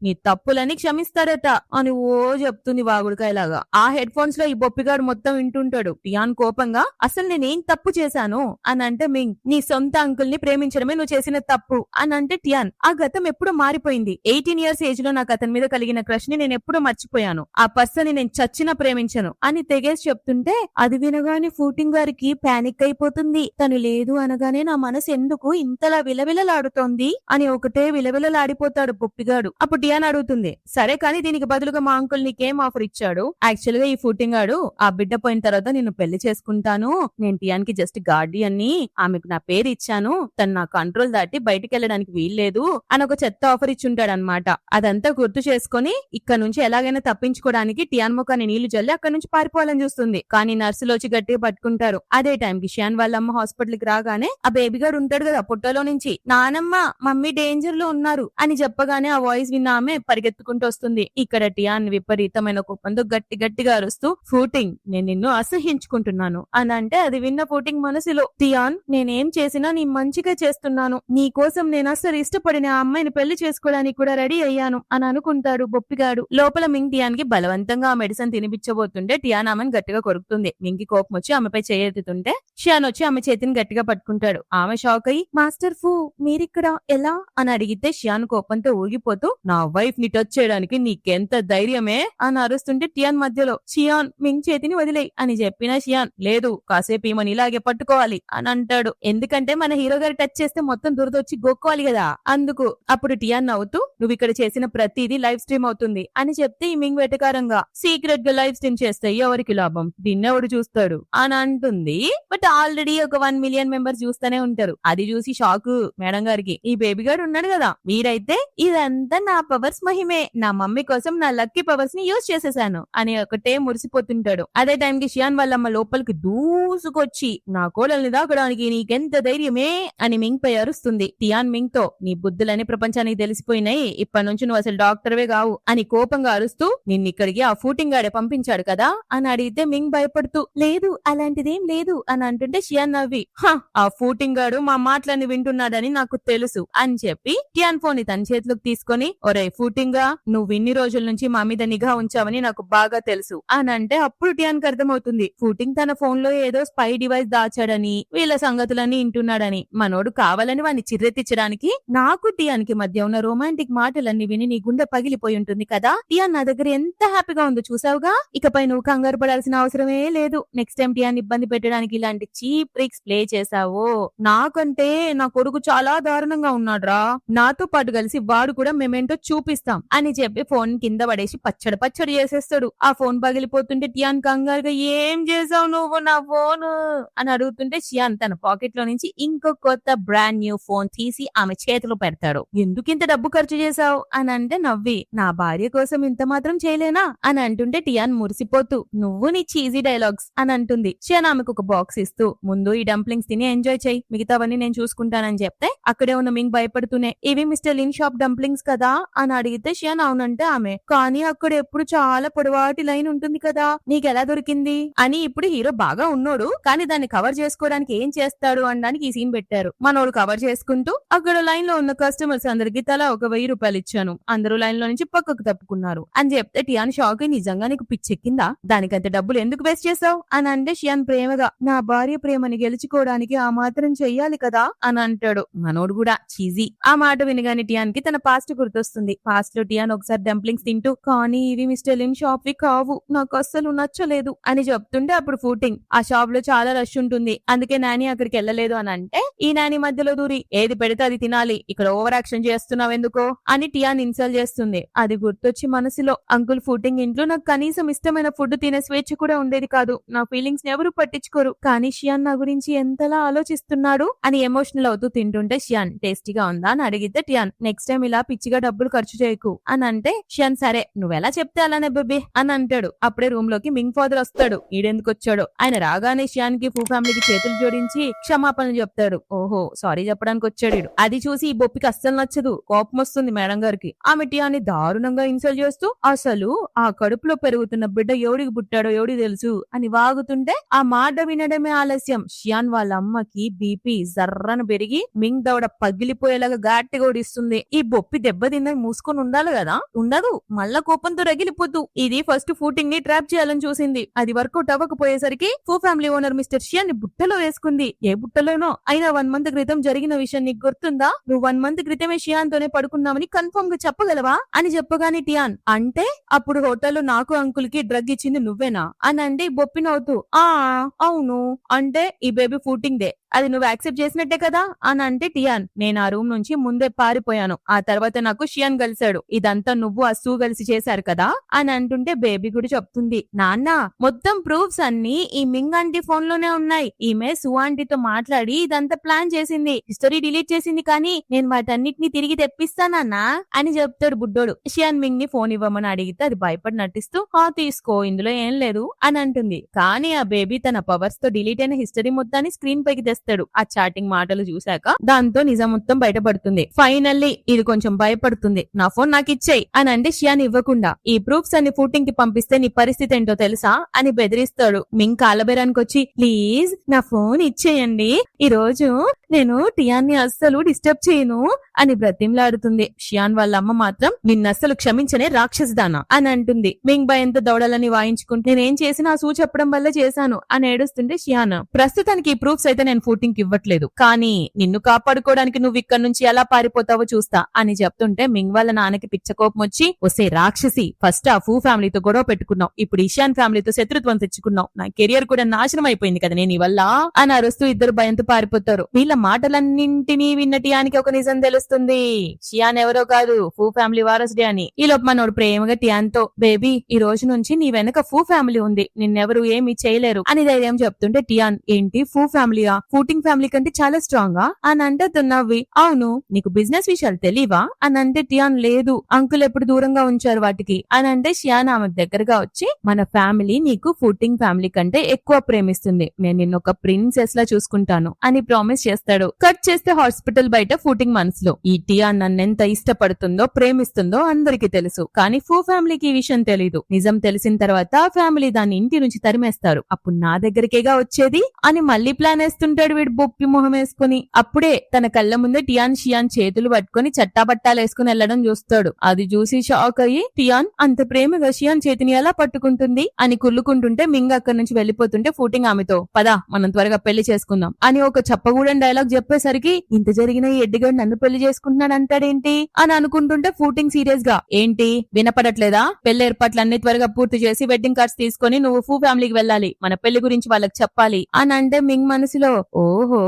నీ తప్పులని క్షమిస్తాడట అని ఓ చెప్తుంది వాగుడుకాయలాగా. ఆ హెడ్ ఫోన్స్ లో ఈ బొప్పిగాడు మొత్తం వింటుంటాడు. టియాన్ కోపంగా అసలు నేనేం తప్పు చేశాను అని అంటే మింగ్ నీ సొంత అంకుల్ ని ప్రేమించడమే నువ్వు చేసిన తప్పు అని అంటే టియాన్ ఆ గతం ఎప్పుడో మారిపోయింది. 18 ఇయర్స్ ఏజ్ లో నాకు అతని మీద కలిగిన క్రష్ ని నేను ఎప్పుడో మర్చిపోయాను. ఆ పర్సన్ ని నేను చచ్చినా ప్రేమించను అని తెగేసి చెప్తుంటే అది వినగానే ఫూటింగ్ గారికి పానిక్ అయిపోతుంది. తను లేదు అనగానే నా మనసు ఎందుకు ఇంతలా విలవిలలాడుతోంది అని ఒకటే విలవిలలాడిపోతాడు బొప్పిగాడు. అప్పుడు టియాన్ అడుగుతుంది, సరే కానీ దీనికి బదులుగా మా అంకుల్ నీకేం ఆఫర్ ఇచ్చాడు? యాక్చువల్ గా ఈ ఫూటింగ్ గాడు ఆ బిడ్డ పోయిన తర్వాత నిన్ను పెళ్లి చేసుకుంటాను, నేను టియాన్ కి జస్ట్ గార్డియన్ ని, ఆమెకు నా పేరు ఇచ్చాను, తను నా కంట్రోల్ దాటి బయటికి వెళ్ళడానికి వీల్లేదు అని ఒక చెత్త ఆఫర్ ఇచ్చుంటాడు అనమాట. అదంతా గుర్తు చేసుకుని ఇక్కడ నుంచి ఎలాగైనా తప్పించుకోవడానికి టియాన్ ముఖాన్ని నీళ్లు జల్లి అక్కడ నుంచి పారిపోవాలని చూస్తుంది. కానీ నర్సులు వచ్చి గట్టిగా పట్టుకుంటారు. అదే టైం కి షియాన్ వాళ్ళ అమ్మ హాస్పిటల్ కి రాగానే ఆ బేబీ గాడు ఉంటాడు కదా పుట్టలో నుంచి, నానమ్మ మమ్మీ డేంజర్ లో ఉన్నారు అని చెప్పగానే ఆ వాయిస్ విన్న ఆమె పరిగెత్తుకుంటూ వస్తుంది. ఇక్కడ టియాన్ విపరీతమైన కోపంతో గట్టి గట్టిగా అరుస్తూ, ఫూటింగ్ నేను నిన్ను అసహ్యించుకుంటున్నాను అని అంటే అది విన్న ఫూటింగ్ మనసులో, టియాన్ నేనేం చేసినా నీ మంచిగా చేస్తున్నాను, నీ కోసం నేను అసలు ఇష్టపడిన ఆ అమ్మాయిని పెళ్లి చేసుకోవడానికి కూడా రెడీ అయ్యాను అని అనుకుంటాడు బొప్పిగాడు. లోపల మింగ్ టియాన్ కి బలవంతంగా ఆ మెడిసిన్ తినిపించబోతుంటే టియాన్ ఆమెను గట్టిగా కొరుకుతుంది. మింగ్ కి కోపం వచ్చి ఆమెపై చేయెత్తుతుంటే షియాన్ వచ్చి ఆమె చేతిని గట్టిగా పట్టుకుంటాడు. ఆమె షాక్ అయ్యి, మాస్టర్ ఫూ మీరిక్కడ ఎలా అని అడిగితే షియాన్ కోపంతో ఊగిపోతూ, నా వైఫ్ ని టచ్ చేయడానికి నీకెంత ధైర్యమే అని అరుస్తుంటే టియాన్ మధ్యలో, షియాన్ మింగ్ చేతిని వదిలేయి అని చెప్పినా షియాన్ లేదు కాసేపు ఈమెను ఇలాగే పట్టుకోవాలి అని అంటాడు. ఎందుకంటే మన హీరో గారు టచ్ చేస్తే మొత్తం దురదొచ్చి గోక్కోవాలి కదా అందుకు. అప్పుడు టియాన్ నవ్వుతూ, నువ్వు ఇక్కడ చేసిన ప్రతిదీ లైవ్ స్ట్రీమ్ అవుతుంది అని చెప్తే ఈ మింగ్ వెటకారంగా, సీక్రెట్ గా లైవ్ స్ట్రీమ్ చేస్తే ఎవరికి లాభం, దీన్నెవడు చూస్తాడు అని అంటుంది. బట్ ఆల్రెడీ ఒక 1 మిలియన్ మెంబర్స్ చూస్తూనే ఉంటారు. అది చూసి షాక్ మేడం గారికి. ఈ బేబీ గారు ఉన్నాడు కదా వీరైతే ఇదంతా నా పవర్స్ మహిమే, నా మమ్మీ కోసం నా లక్కీ పవర్స్ ని యూజ్ చేసేసాను అని ఒకటే మురిసిపోతుంటాడు. అదే టైం కి షియాన్ వాళ్ళమ్మ లోపలికి దూసుకొచ్చి, నా కోడల్ని దాకడానికి నీకెంత ధైర్యమే అని మింగ్ పై అరుస్తుంది. టియాన్ మింగ్ తో, నీ బుద్ధులని ప్రపంచానికి తెలిసిపోయినాయి, ఇప్పటి నుంచి నువ్వు అసలు డాక్టర్వే కావు అని కోపంగా అరుస్తూ, నిన్నిక్కడికి ఆ ఫూటింగ్ గాడే పంపించాడు కదా అని అడిగితే మింగ్ భయపడుతూ, లేదు అలాంటిదేం లేదు అని అంటుంటే షియాన్ నవ్వి, ఆ ఫూటింగ్ గాడు మా మాటలని వింటున్నాడని నాకు తెలుసు అని చెప్పి టియాన్ ఫోన్ ని తన చేతిలోకి తీసుకొని, ఒరే ఫూటింగ్ గా నువ్వు ఇన్ని రోజుల నుంచి మా మీద నిఘా ఉంచావని నాకు బాగా తెలుసు అని అంటే అప్పుడు టియాన్ కి అర్థమవుతుంది ఫూటింగ్ తన ఫోన్ లో ఏదో స్పై డివైస్ దాచాడని, వీళ్ళ సంగతులన్నీ వింటున్నాడని. మనోడు కావాలని వాడిని చిర్రెత్తించడానికి నాకు టియాన్ కి మధ్య ఉన్న రొమాంటిక్ మాటలన్నీ విని నీ గుండె పగిలిపోయి ఉంటుంది కదా. టియాన్ నా దగ్గర ఎంత హ్యాపీగా ఉందో చూసావుగా, ఇకపై నువ్వు కంగారు పడాల్సిన అవసరమే లేదు. నెక్స్ట్ టైం టియాన్ ఇబ్బంది పెట్టడానికి ఇలాంటి చీప్ ట్రిక్స్ ప్లే చేసావో నాకంటే నా కొడుకు చాలా దారుణంగా ఉన్నాడ్రా, నాతో పాటు కలిసి వాడు కూడా మేమేంటో చూపిస్తాం అని చెప్పి ఫోన్ కింద పడేసి పచ్చడి పచ్చడి చేసేస్తాడు. ఆ ఫోన్ పగిలిపోతుంటే టియాన్ కంగారుగా, ఏం చేసావు నువ్వు నా ఫోన్ అని అడుగుతుంటే షియాన్ తన పాకెట్ లో నుంచి ఇంకో కొత్త బ్రాండ్ న్యూ ఫోన్ తీసి ఆమె చేతిలో పెడతాడు. ఎందుకు ఇంత డబ్బు ఖర్చు చేసావు అని అంటే నవ్వి, నా భార్య కోసం ఇంత మాత్రం చేయలేనా అని అంటుంటే టియాన్ మురిసిపోతూ, నువ్వు నీ చీజీ డైలాగ్స్ అని అంటుంది. షియాన్ ఆమెకు ఒక బాక్స్ ఇస్తూ, ముందు ఈ డంప్లింగ్స్ తిని ఎంజాయ్ చేయి, మిగతావన్నీ నేను చూసుకుంటానని చెప్తే అక్కడే ఉన్న మింగ్ భయపడుతూనే, ఇవి మిస్టర్ లిన్ షాప్ డంప్లింగ్స్ కదా అని అడిగితే షియాన్ అవునంటే ఆమె, కానీ అక్కడ ఎప్పుడు చాలా పొడవాటి లైన్ ఉంటుంది కదా నీకెలా దొరికింది అని. ఇప్పుడు హీరో బాగా ఉన్నోడు కానీ దాన్ని కవర్ చేసుకోవడానికి ఏం చేస్తాడు అనడానికి ఈ సీన్ పెట్టారు. మనోడు కవర్ చేసుకుంటూ అక్కడ లైన్ లో ఉన్న కస్టమర్స్ అందరికి తలా ఒక 1000 రూపాయలు ఇచ్చాను, అందరూ లైన్ లో నుంచి పక్కకు తప్పుకున్నారు అని చెప్తే టియాన్ షాక్ అయి, నిజంగా నీకు పిచ్చెక్కిందా, దానికంత డబ్బులు ఎందుకు వేస్ట్ చేసావు అని అంటే షియాన్ ప్రేమగా, నా భార్య ప్రేమని గెలుచుకోవడానికి ఆ మాత్రం చెయ్యాలి కదా అని అంటాడు. మనోడు కూడా చీజీ. ఆ మాట వినగానే టియాన్ కి తన పాస్ట్ గుర్తొస్తుంది. పాస్ట్ లో టియాన్ ఒకసారి డంప్లింగ్స్ తింటూ, కానీ ఇవి మిస్టర్ లిన్ షాప్ వి కావు, నాకు అస్సలు నచ్చలేదు అని చెప్తుంటే అప్పుడు ఫూటింగ్, ఆ షాప్ లో చాలా రష్ ఉంటుంది అందుకే నాని అక్కడికి వెళ్ళలేదు అని అంటే ఈ నాని మధ్యలో దూరి, ఏది పెడితే అది తినాలి, ఇక్కడ ఓవర్ యాక్షన్ చేస్తున్నావు ఎందుకో అని టియాన్ ఇన్సల్ట్ చేస్తుంది. అది గుర్తొచ్చి మనసులో, అంకుల్ ఫూటింగ్ ఇంట్లో నాకు కనీసం ఇష్టమైన ఫుడ్ తినే స్వేచ్ఛ కూడా ఉండేది కాదు, నా ఫీలింగ్స్ ని ఎవరు పట్టించుకోరు, కానీ షియాన్ నా గురించి ఎంతలా ఆలోచిస్తున్నాడు అని ఎమోషనల్ అవుతూ తింటుంటే షియాన్, టేస్టీగా ఉందా అని అడిగితే టియాన్, నెక్స్ట్ టైం ఇలా పిచ్చిగా డబ్బులు ఖర్చు చేయకు అని అంటే షియాన్, సరే నువ్వెలా చెప్తే అలానే బేబీ అని అంటాడు. అప్పుడే రూమ్ లోకి మింగ్ ఫాదర్ వస్తాడు. ఈడెందుకు వచ్చాడు? ఆయన రాగానే షియాన్ కి ఫూ ఫ్యామిలీకి చేతులు జోడించి క్షమాపణలు చెప్తాడు. ఓహో సారీ చెప్పడానికి వచ్చాడు. అది చూసి ఈ బొప్పికి అస్సలు నచ్చదు, కోపం వస్తుంది మేడం గారికి. ఆమె టియాన్ని దారుణంగా ఇన్సల్ట్ చేస్తూ అసలు ఆ కడుపులో పెరుగుతున్న బిడ్డ ఎవడికి పుట్టాడో ఎవడికి తెలుసు అని వాగుతుంటే ఆ మాట వినడమే ఆలస్యం. షియాన్ వాళ్ళ అమ్మకి బీపీ జర్రను పెరిగి మింగ్ దవడ పగిలిపోయేలాగా గట్టిగా ఓడిస్తుంది. ఈ బొప్పి దెబ్బ తిందని మూసుకొని ఉండాలి కదా, ఉండదు. మళ్ళా కోపంతో రగిలిపోతూ ఇది ఫస్ట్ ఫూటింగ్ ని ట్రాప్ చేయాలని చూసింది. అది వర్కౌట్ అవ్వకపోయేసరికి ఫూ ఫ్యామిలీ ఓనర్ మిస్టర్ షియాన్ ని బుట్టలో వేసుకుంది. ఏ బుట్టలోనో అయినా 1 మంత్ క్రితం జరిగిన విషయం నీకు గుర్తుందా? నువ్వు 1 మంత్ క్రితమే షియాన్ తోనే పడుకున్నామని కన్ఫర్మ్ గా చెప్పగలవా అని చెప్పగానే టియాన్ అంటే అప్పుడు హోటల్లో నాకు అంకుల్ కి డ్రగ్ ఇచ్చింది నువ్వేనా అని అంటే బొప్పి నవ్వుతూ అవును అంటే ఈ బేబీ ఫూటింగ్ డే అది నువ్వు యాక్సెప్ట్ చేసినట్టే కదా అని అంటే టియాన్ నేను ఆ రూమ్ నుంచి ముందే పారిపోయాను. ఆ తర్వాత నాకు షియాన్ కలిశాడు. ఇదంతా నువ్వు అస్సు కలిసి చేశారు కదా అని అంటుంటే బేబీ కూడా చెప్తుంది నాన్న మొత్తం ప్రూఫ్స్ అన్ని ఈ మింగ్ ఆంటీ ఫోన్ లోనే ఉన్నాయి. ఈమె సు ఆంటీతో మాట్లాడి ఇదంతా ప్లాన్ చేసింది, హిస్టరీ డిలీట్ చేసింది, కానీ నేను వాటన్నిటిని తిరిగి తెప్పిస్తానన్నా అని చెప్తాడు బుడ్డోడు. షియాన్ మింగ్ ని ఫోన్ ఇవ్వమని అడిగితే అది భయపడి నటిస్తూ తీసుకో ఇందులో ఏం లేదు అని అంటుంది. కానీ ఆ బేబీ తన పవర్స్ తో డిలీట్ అయిన హిస్టరీ మొత్తాన్ని స్క్రీన్ పైకి తెస్తాడు. ఆ చాటింగ్ మాటలు చూశాక దాంతో నిజం మొత్తం బయటపడుతుంది. ఫైనల్లీ ఇది కొంచెం భయపడుతుంది. నా ఫోన్ నాకు ఇచ్చేయి అని అంటే షియాన్ ఇవ్వకుండా ఈ ప్రూఫ్స్ అన్ని ఫూటింగ్ కి పంపిస్తే నీ పరిస్థితి ఏంటో తెలుసా అని బెదిరిస్తాడు. మింగ్ కాలబేరానికి వచ్చి ప్లీజ్ నా ఫోన్ ఇచ్చేయండి, ఈ రోజు నేను టియాన్ ని అస్సలు డిస్టర్బ్ చేయను అని బ్రతిమలాడుతుంది. షియాన్ వాళ్ళ అమ్మ మాత్రం నిన్నస్సలు క్షమించనే రాక్షసుదానా అని అంటుంది. మింగ్ భయంతో దౌడలని వాయించుకుంటూ నేనేం చేసినా సూ చెప్పడం వల్ల చేశాను అని ఏడుస్తుంటే షియాన్ ప్రస్తుతానికి ఈ ప్రూఫ్స్ అయితే నేను ఫూటింగ్ కి ఇవ్వట్లేదు, కానీ నిన్ను కాపాడుకోవడానికి నువ్వు ఇక్కడ నుంచి ఎలా పారిపోతావో చూస్తా అని చెప్తుంటే మింగ్ వాళ్ళ నాన్నకి పిచ్చ కోపం వచ్చి ఒసే రాక్షసి ఫస్ట్ ఆ ఫూ ఫ్యామిలీతో గొడవ పెట్టుకున్నావు, ఇప్పుడు ఇషాన్ ఫ్యామిలీతో శత్రుత్వం తెచ్చుకున్నావు, నా కెరియర్ కూడా నాశనం అయిపోయింది కదా నేను వల్ల అని అరుస్తూ ఇద్దరు భయంతో పారిపోతారు. వీళ్ళ మాటలన్నింటినీ విన్న టియాన్కి ఒక నిజం తెలుస్తుంది. షియాన్ ఎవరో కాదు ఫూ ఫ్యామిలీ వారసుడే అని. ఈ లోపు మనోడు ప్రేమగా టియాన్ తో బేబీ ఈ రోజు నుంచి నీ వెనక ఫూ ఫ్యామిలీ ఉంది, నిన్నెవరు ఏమీ చేయలేరు అని ధైర్యం చెప్తుంటే టియాన్ ఏంటి ఫూ ఫ్యామిలీయా, ఫూటింగ్ ఫ్యామిలీ కంటే చాలా స్ట్రాంగ్ అని అంటే నవ్వి అవును నీకు బిజినెస్ విషయాలు తెలియవా అని అంటే టియాన్ లేదు అంకుల్ ఎప్పుడు దూరంగా ఉంచారు వాటికి అని అంటే షియాన్ ఆమెకు దగ్గరగా వచ్చి మన ఫ్యామిలీ నీకు ఫూటింగ్ ఫ్యామిలీ కంటే ఎక్కువ ప్రేమిస్తుంది, నేను నిన్ను ఒక ప్రిన్సెస్ లా చూసుకుంటాను అని ప్రామిస్ చేస్తాడు. కట్ చేస్తే హాస్పిటల్ బయట ఫూటింగ్ మనసులో ఈ టియాన్ నన్నెంత ఇష్టపడుతుందో ప్రేమిస్తుందో అందరికీ తెలుసు, కానీ ఫూ ఫ్యామిలీకి ఈ విషయం తెలీదు. నిజం తెలిసిన తర్వాత ఫ్యామిలీ దాన్ని ఇంటి నుంచి తరిమేస్తారు, అప్పుడు నా దగ్గరికేగా వచ్చేది అని మళ్ళీ ప్లాన్ వేస్తుంటాడు వీడు బొప్పి మొహం వేసుకుని. అప్పుడే తన కళ్ళ ముందే టియాన్ షియాన్ చేతులు పట్టుకుని చట్టాబట్టాలు వేసుకుని వెళ్లడం చూస్తాడు. అది చూసి షాక్ అయ్యి టియాన్ అంత ప్రేమగా షియాన్ చేతిని ఎలా పట్టుకుంటుంది అని కుళ్ళుకుంటుంటే మింగ్ అక్కడి నుంచి వెళ్లిపోతుంటే ఫూటింగ్ ఆమెతో పదా మనం త్వరగా పెళ్లి చేసుకుందాం అని ఒక చెప్పగూడని డైలాగ్ చెప్పేసరికి ఇంత జరిగిన ఈ ఎడ్డిగాడు నన్ను పెళ్లి చేసుకుంటున్నాడు అంటాడేంటి అని అనుకుంటుంటే ఫూటింగ్ సీరియస్ గా ఏంటి వినపడట్లేదా, పెళ్లి ఏర్పాట్లన్నీ త్వరగా పూర్తి చేసి వెడ్డింగ్ కార్డ్స్ తీసుకొని నువ్వు ఫూ ఫ్యామిలీకి వెళ్ళాలి, మన పెళ్లి గురించి వాళ్ళకి చెప్పాలి అని అంటే మింగ్ మనసులో ఓహో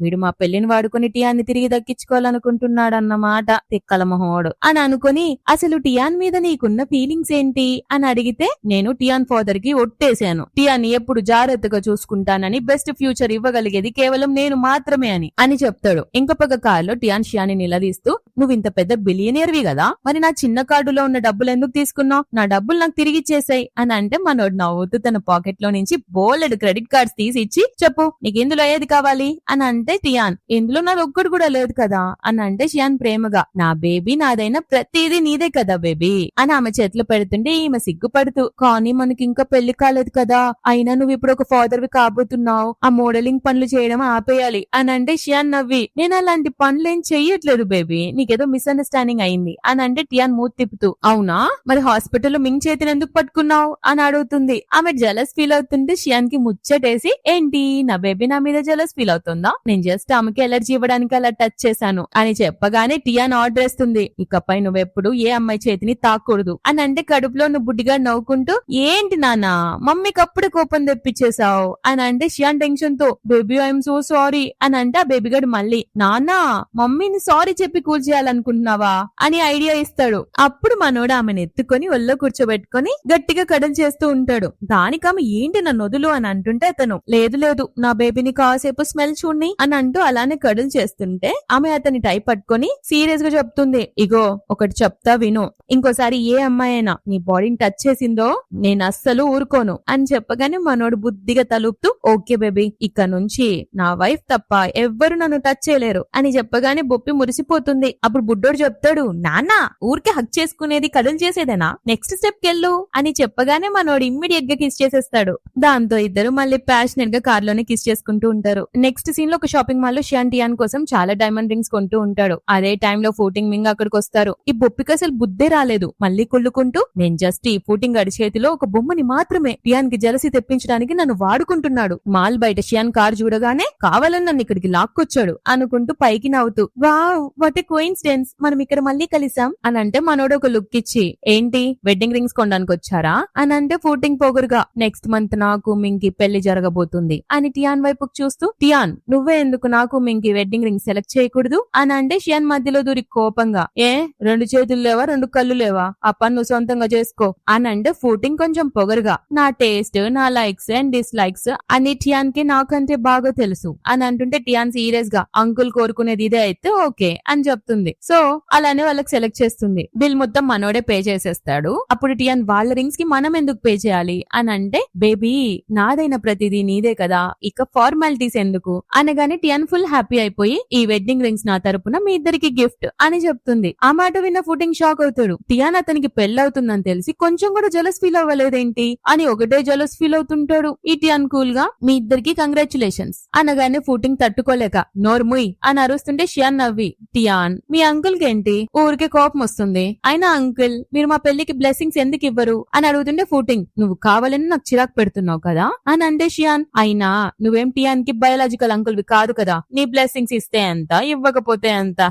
వీడు మా పెళ్లిని వాడుకుని టియాన్ని తిరిగి దక్కించుకోవాలనుకుంటున్నాడన్నమాట తిక్కల మొహోడు అని అనుకుని అసలు టియాన్ మీద నీకున్న ఫీలింగ్స్ ఏంటి అని అడిగితే నేను టియాన్ ఫాదర్ కి ఒట్టేశాను, టియాన్ ఎప్పుడు జాగ్రత్తగా చూసుకుంటానని, బెస్ట్ ఫ్యూచర్ ఇవ్వగలిగేది కేవలం నేను మాత్రమే అని చెప్తాడు. ఇంకో పక్క కార్లో టియాన్ షియాన్ని నిలదీస్తూ నువ్వు ఇంత పెద్ద బిలియనియర్వి కదా, మరి నా చిన్న కార్డులో ఉన్న డబ్బులు ఎందుకు తీసుకున్నావు, నా డబ్బులు నాకు తిరిగి ఇచ్చేసాయి అని అంటే మనోడు నవ్వుతూ తన పాకెట్ లో నుంచి బోలెడు క్రెడిట్ కార్డ్స్ తీసి ఇచ్చి చెప్పు నీకు ఇందులో ఏది కావాలి అని అంటే టియాన్ ఇందులో నాది ఒక్కడు కూడా లేదు కదా అని అంటే షియాన్ ప్రేమగా నా బేబీ నాదైనా ప్రతిదీ నీదే కదా బేబీ అని ఆమె చేతిలో పెడుతుంటే ఈమె సిగ్గుపడుతూ కానీ మనకి ఇంకా పెళ్లి కాలేదు కదా, అయినా నువ్వు ఇప్పుడు ఒక ఫాదర్ వి కాబోతున్నావు, ఆ మోడలింగ్ పనులు చేయడం ఆపేయాలి అని అంటే షియాన్ నవ్వి నేను అలాంటి పనులు ఏం చెయ్యట్లేదు బేబీ నీకేదో మిస్అండర్స్టాండింగ్ అయింది అని అంటే టియాన్ మూతి తిప్పుతూ అవునా మరి హాస్పిటల్లో మింగ్ చేతిని ఎందుకు పట్టుకున్నావు అని అడుగుతుంది. ఆమె జలస్ ఫీల్ అవుతుంటే షియాన్ కి ముచ్చటేసి ఏంటి నా బేబీ నా మీద జలస్ ఫీల్ అవుతుందా, నేను జస్ట్ ఆమెకి ఎలర్జీ ఇవ్వడానికి అలా టచ్ చేశాను అని చెప్పగానే టియాన్ ఆర్డర్ వేస్తుంది ఇకపై నువ్వెప్పుడు ఏ అమ్మాయి చేతిని తాకూడదు అని అంటే కడుపులో నువ్వు బుడ్డిగా నవ్వుకుంటూ ఏంటి నానా మమ్మీకి అప్పుడే కోపం తెప్పించేశావు అని అంటే షియాన్ టెన్షన్ తో బేబీ ఐఎమ్ సో సారీ అని అంటే ఆ బేబీ గడు మళ్ళీ నానా మమ్మీని సారీ చెప్పి కూల్ చేయాలనుకుంటున్నావా అని ఐడియా ఇస్తాడు. అప్పుడు మనోడు ఆమెను ఎత్తుకొని ఒళ్ళో కూర్చోబెట్టుకొని గట్టిగా కడలు చేస్తూ ఉంటాడు. దానికి ఆమె ఏంటి నన్ను వదులు అని అంటుంటే అతను లేదు లేదు నా బేబీని కాసేపు స్మెల్ చూడని అని అంటూ అలానే కడులు చేస్తుంటే ఆమె అతని టై పట్టుకొని సీరియస్ గా చెప్తుంది ఇగో ఒకటి చెప్తా విను, ఇంకోసారి ఏ అమ్మాయి అయినా నీ బాడీని టచ్ చేసిందో నేను అస్సలు ఊరుకోను అని చెప్పగానే మనోడు బుద్ధిగా తలుపుతూ ఓకే బేబీ ఇక్కడ నుంచి నా వైఫ్ తప్ప ఎవ్వరు నన్ను టచ్ చేయలేరు అని చెప్పగానే బొప్పి మురిసిపోతుంది. అప్పుడు బుడ్డోడు చెప్తాడు, నాన్న ఊరికే హక్ చేసుకునేది కడులు చేసేదేనా, నెక్స్ట్ స్టెప్ కెళ్ళు అని చెప్పగానే మనోడు ఇమ్మీడియట్ గా కిస్ చేసేస్తాడు. దాంతో ఇద్దరు మళ్ళీ ప్యాషనెట్ గా కార్ లోనే కిస్ చేసుకుంటూ ఉంటారు. నెక్స్ట్ సీన్ లో ఒక షాపింగ్ మాల్ లో షియాన్ టియాన్ కోసం చాలా డైమండ్ రింగ్స్ కొంటూ ఉంటాడు. అదే టైమ్ లో ఫూటింగ్ మింగ్ అక్కడికి వస్తారు. ఈ బొప్పికి అసలు బుద్ధే రాలేదు. మళ్ళీ కుళ్ళుకుంటూ, నేను జస్ట్ ఈ ఫూటింగ్ గడి చేతిలో ఒక బొమ్మని మాత్రమే, టియాన్ కి జలసి తెప్పించడానికి నన్ను వాడుకుంటున్నాడు. మాల్ బయట షియాన్ కార్ చూడగానే కావాలని నన్ను ఇక్కడికి లాక్కొచ్చాడు అనుకుంటూ పైకి నవ్వుతూ, వావ్ వాట్ ఏ కోయిన్సిడెన్స్, మనం ఇక్కడ మళ్ళీ కలిసాం అని అంటే మనోడు ఒక లుక్ ఇచ్చి, ఏంటి వెడ్డింగ్ రింగ్స్ కొనడానికి వచ్చారా అని అంటే ఫూటింగ్ పొగురుగా, నెక్స్ట్ మంత్ నాకు మింకి పెళ్లి జరగబోతుంది అని టియాన్ వైపుకు చూస్తూ, టియాన్ నువ్వే ఎందుకు నాకు మింకి వెడ్డింగ్ రింగ్ సెలెక్ట్ చేయకూడదు అని అంటే షియాన్ మధ్యలో దూరి కోపంగా, ఏ 2 చేతులు లేవా 2 కళ్ళు లేవా, ఆ పని నువ్వు సొంతంగా చేసుకో అని అంటే ఫూటింగ్ కొంచెం పొగరుగా, నా టేస్ట్ నా లైక్స్ అండ్ డిస్లైక్స్ అని టియాన్ కి నాకంటే బాగా తెలుసు అని అంటుంటే టియాన్ సీరియస్ గా, అంకుల్ కోరుకునేది ఇదే అయితే ఓకే అని చెప్తుంది. సో అలానే వాళ్ళకి సెలెక్ట్ చేస్తుంది. బిల్ మొత్తం మనోడే పే చేసేస్తాడు. అప్పుడు టియాన్ వాళ్ళ రింగ్స్ కి మనం ఎందుకు పే చేయాలి అని అంటే, బేబీ నాదైన ప్రతిదీ నీదే కదా, ఇక ఫార్మాలిటీస్ ఎందుకు అనగానే టియాన్ ఫుల్ హ్యాపీ అయిపోయి, ఈ వెడ్డింగ్ రింగ్స్ నా తరపున మీ ఇద్దరికి గిఫ్ట్ అని చెప్తుంది. ఆ మాట విన్న ఫుటింగ్ షాక్ అవుతాడు. టియాన్ అతనికి పెళ్ళవుతుందని తెలిసి కొంచెం కూడా జలస్ ఫీల్ అవ్వలేదేంటి అని ఒకటే జలస్ ఫీల్ అవుతుంటాడు. ఈ టియాన్ కూల్ గా, మీ ఇద్దరికి కంగ్రాచులేషన్స్ అనగానే ఫుటింగ్ తట్టుకోలేక, నోర్ముయ్ అని అరుస్తుంటే షియాన్ నవ్వి, టియాన్ మీ అంకుల్ కి ఏంటి ఊరికే కోపం వస్తుంది, అయినా అంకుల్ మీరు మా పెళ్లికి బ్లెస్సింగ్స్ ఎందుకు ఇవ్వరు అని అడుగుతుంటే ఫుటింగ్, నువ్వు కావాలని నాకు చిరాకు పెడుతున్నావు కదా అని అంటే షియాన్, అయినా నువ్వేం టియాన్ కి బయాలజికల్ అంకుల్ వి కాదు కదా, నీ బ్లెస్సింగ్స్ ఇస్తే ఎంత ఇవ్వకపోతే ఎంత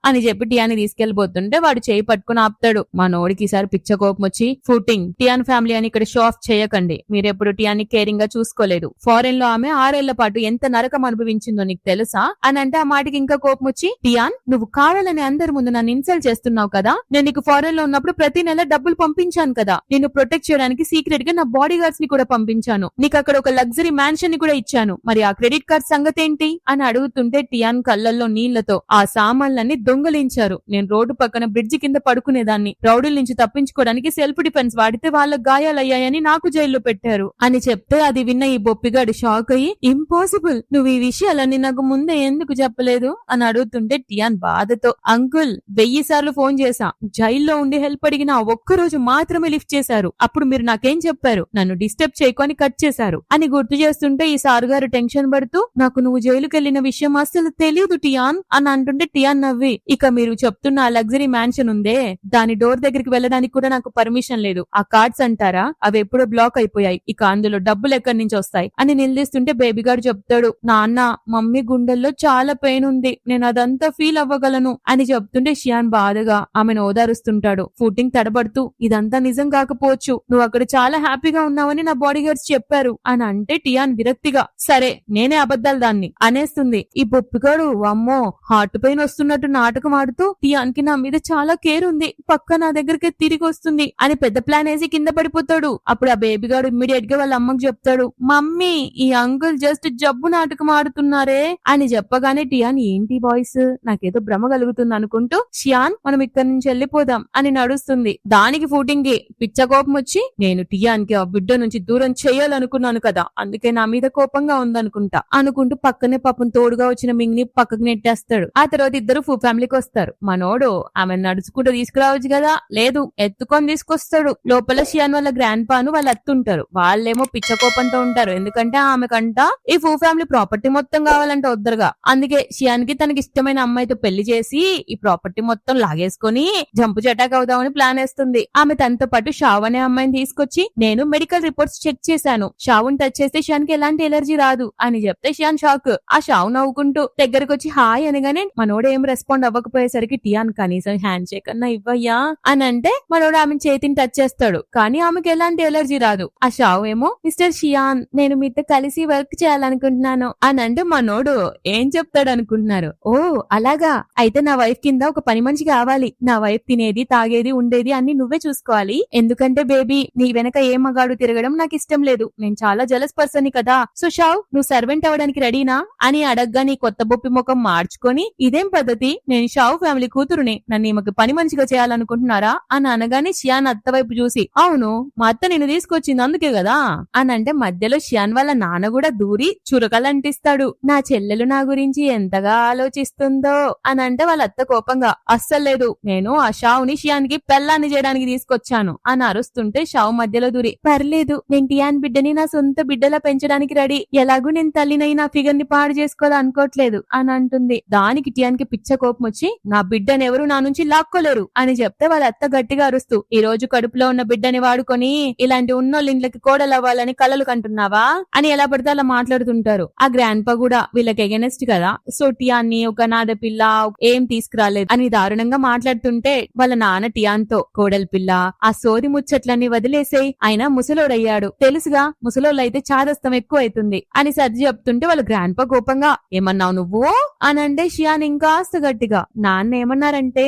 అని చెప్పి టియాన్ తీసుకెళ్లిపోతుంటే వాడు చేయి పట్టుకుని ఆపుతాడు. మా నోడికి ఈసారి పిచ్చ కోపం వచ్చి, ఫుటింగ్ టియాన్ ఫ్యామిలీ అని ఇక్కడ షో ఆఫ్ చేయకండి, మీరెప్పుడు టియాన్ ని కేరింగ్ గా చూసుకోలేదు, ఫారెన్ లో ఆమె 6 ఏళ్ల పాటు ఎంత నరకం అనుభవించిందో నీకు తెలుసా అని అంటే ఆ మాటకి ఇంకా కోపం వచ్చి, టియాన్ నువ్వు కావాలని అందరి ముందు నన్ను ఇన్సల్ట్ చేస్తున్నావు కదా, నేను నీకు ఫారెన్ లో ఉన్నప్పుడు ప్రతి నెల డబ్బులు పంపించాను కదా, నిన్ను ప్రొటెక్ట్ చేయడానికి సీక్రెట్ గా నా బాడీ గార్డ్స్ ని కూడా పంపించాను, నీకు అక్కడ ఒక లగ్జరీ మ్యాన్షన్ ని కూడా ఇచ్చాను, మరి ఆ క్రెడిట్ కార్డ్ సంగతి ఏంటి అని అడుగుతుంటే టియాన్ కళ్ళల్లో నీళ్లతో, ఆ సామాన్లన్నీ దొంగలించారు, నేను రోడ్డు పక్కన బ్రిడ్జి కింద పడుకునేదాన్ని, రౌడీల నుంచి తప్పించుకోవడానికి సెల్ఫ్ డిఫెన్స్ వాడితే వాళ్ళకి గాయాలయ్యాయని నాకు జైల్లో పెట్టారు అని చెప్తే అది విన్న ఈ బొప్పిగాడు షాక్ అయ్యి, ఇంపాసిబుల్ నువ్వు ఈ విషయాలన్నీ నాకు ముందే ఎందుకు చెప్పలేదు అని అడుగుతుంటే టియాన్ బాధతో, అంకుల్ 1000 సార్లు ఫోన్ చేశా, జైల్లో ఉండి హెల్ప్ అడిగిన ఒక్క రోజు మాత్రమే లిఫ్ట్ చేశారు, అప్పుడు మీరు నాకేం చెప్పారు, నన్ను డిస్టర్బ్ చేయకొని కట్ చేశారు అని గుర్తు చేస్తుంటే ఈ సార్ గారు టెన్షన్ పడుతూ, నాకు నువ్వు జైలుకి వెళ్లిన విషయం అస్సలు తెలియదు టియాన్ అని అంటుంటే టియాన్ నవ్వి, ఇక మీరు చెప్తున్న ఆ లగ్జరీ మ్యాన్షన్ ఉందే దాని డోర్ దగ్గరికి వెళ్ళడానికి కూడా నాకు పర్మిషన్ లేదు, ఆ కార్డ్స్ అంటారా అవి ఎప్పుడో బ్లాక్ అయిపోయాయి, ఇక అందులో డబ్బులు ఎక్కడి నుంచి వస్తాయి అని నిలదీస్తుంటే బేబీ గారు చెప్తాడు, నాన్న మమ్మీ గుండెల్లో చాలా పెయిన్ ఉంది, నేను అదంతా ఫీల్ అవ్వగలను అని చెప్తుంటే షియాన్ బాధగా ఆమెను ఓదారుస్తుంటాడు. ఫుటింగ్ తడబడుతూ, ఇదంతా నిజం కాకపోవచ్చు, నువ్వు అక్కడ చాలా హ్యాపీగా ఉన్నావని నా బాడీ గార్డ్స్ చెప్పారు అని అంటే టియాన్ విరక్తిగా, సరే నేనే అబద్ధాలు దాన్ని అనేస్తుంది. ఈ బొప్పిగాడు అమ్మో హార్ట్ పెయిన్ వస్తున్నట్టు నాటకం ఆడుతూ, టియాన్ కి నా మీద చాలా కేర్ ఉంది, పక్క నా దగ్గరికి తిరిగి వస్తుంది అని పెద్ద ప్లాన్ వేసి కింద పడిపోతాడు. అప్పుడు ఆ బేబీ గాడు ఇమ్మీడియట్ గా వాళ్ళ అమ్మకు చెప్తాడు, మమ్మీ ఈ అంకుల్ జస్ట్ జబ్బు నాటకం ఆడుతున్నారే అని చెప్పగానే టియాన్, ఏంటి బాయ్స్ నాకేదో భ్రమ కలుగుతుంది అనుకుంటూ, షియాన్ మనం ఇక్కడి నుంచి వెళ్ళిపోదాం అని నడుస్తుంది. దానికి ఫుటింగ్ కి పిచ్చ కోపం వచ్చి, నేను టియాన్ కి ఆ బిడ్డ నుంచి దూరం చేయాలనుకున్నాను కదా, అందుకే నా మీద కోపంగా ఉందనుకుంటా అనుకుంటూ పక్కనే పాపం తోడుగా వచ్చిన మింగ్ ని పక్కకు నెట్టేస్తాడు. ఆ తర్వాత ఇద్దరు ఫూ ఫ్యామిలీకి వస్తారు. మనోడు ఆమె నడుచుకుంటూ తీసుకురావచ్చు కదా, లేదు ఎత్తుకొని తీసుకొస్తాడు. లోపల షియాన్ వాళ్ళ గ్రాండ్ పాను వాళ్ళు అత్తుంటారు. వాళ్ళేమో పిచ్చ కోపంతో ఉంటారు, ఎందుకంటే ఆమెకంట ఈ ఫూ ఫ్యామిలీ ప్రాపర్టీ మొత్తం కావాలంటే వద్దరుగా, అందుకే షియాన్ కి తనకి ఇష్టమైన అమ్మాయితో పెళ్లి చేసి ఈ ప్రాపర్టీ మొత్తం లాగేసుకొని జంపు చటాక్ అవుదామని ప్లాన్ వేస్తుంది. ఆమె తనతో పాటు షావ్ అనే అమ్మాయిని తీసుకొచ్చి, నేను మెడికల్ రిపోర్ట్స్ చెక్ చేశాను, షావున్ టచ్ చేస్తే షియాన్ కి ఎలాంటి ఎలర్జీ రాదు అని చెప్తే షియాన్ షాక్. ఆ షావ్ నవ్వుకుంటూ దగ్గరకు వచ్చి హాయ్ అనగానే మనోడు ఏం రెస్పాండ్ అవ్వకపోయేసరికి టియాన్ కనీసం హ్యాండ్ షేక్ అన్నా ఇవ్వయ్యా అని అంటే మనోడు ఆమె చేతిని టచ్ చేస్తాడు, కానీ ఆమెకి ఎలాంటి ఎలర్జీ రాదు. ఆ షావ్ ఏమో, మిస్టర్ షియాన్ నేను మీతో కలిసి వర్క్ చేయాలనుకుంటున్నాను అని అంటే మనోడు ఏం చెప్తాడు అనుకుంటున్నారు, ఓ అలాగా అయితే నా వైఫ్ కింద ఒక పని మనిషి కావాలి, నా వైఫ్ తినేది తాగేది ఉండేది అన్ని నువ్వే చూసుకోవాలి, ఎందుకంటే బేబీ నీ వెనక ఏ మగాడు తిరగడం నాకు ఇష్టం లేదు, నేను చాలా జలస్ పర్సన్ కదా, సో షావ్ నువ్వు సర్వెంట్ అవ్వడానికి రెడీనా అని అడగ్గా నీ కొత్త బొప్పి ముఖం మార్చుకొని, ఇదేం పద్ధతి, నేను షావ్ ఫ్యామిలీ కూతురుని, నన్ను ఈమెకు పని మనిషిగా చేయాలనుకుంటున్నారా అని అనగానే షియాన్ అత్త వైపు చూసి, అవును మా అత్త నిన్ను తీసుకొచ్చింది అందుకే కదా అని అంటే మధ్యలో షియాన్ వాళ్ళ నాన్న కూడా దూరి చురకలంటిస్తాడు, నా చెల్లి చెల్లెలు నా గురించి ఎంతగా ఆలోచిస్తుందో అని అంటే వాళ్ళ అత్త కోపంగా, అస్సలు లేదు, నేను ఆ షావుని షియాన్కి పెళ్ళాన్ని చేయడానికి తీసుకొచ్చాను అని అరుస్తుంటే షావు మధ్యలో దూరి, పర్లేదు, నేను టియాన్ బిడ్డని నా సొంత బిడ్డలా పెంచడానికి రెడీ, ఎలాగూ నేను తల్లినై నా ఫిగర్ ని పాడు చేసుకోవాలనుకోవట్లేదు అని అంటుంది. దానికి టియాన్ కి పిచ్చ కోపం వచ్చి, నా బిడ్డని ఎవరు నా నుంచి లాక్కోలేరు అని చెప్తే వాళ్ళ అత్త గట్టిగా అరుస్తూ, ఈ రోజు కడుపులో ఉన్న బిడ్డని వాడుకొని ఇలాంటి ఉన్నోళ్ళ ఇంట్లకి కోడలవ్వాలని కలలు కంటున్నావా అని ఎలా పడితే అలా మాట్లాడుతుంటారు. ఆ గ్రాండ్ పా కూడా వీళ్ళకి ఎగెనెస్ట్ కదా, సో టియాన్ని ఒక నాద పిల్ల ఏం తీసుకురాలేదు అని దారుణంగా మాట్లాడుతుంటే వాళ్ళ నాన్న టియాన్ తో, కోడలి పిల్ల ఆ సోది ముచ్చట్లన్నీ వదిలేసేయ్, ఆయన ముసలోడయ్యాడు తెలుసుగా, ముసలోళ్ళైతే చాదస్తం ఎక్కువ అవుతుంది అని సర్ది చెప్తుంటే వాళ్ళ గ్రాండ్ పా కోపంగా, ఏమన్నావు నువ్వు అనంటే షియాన్ ఇంకాస్త గట్టిగా, నాన్న ఏమన్నారంటే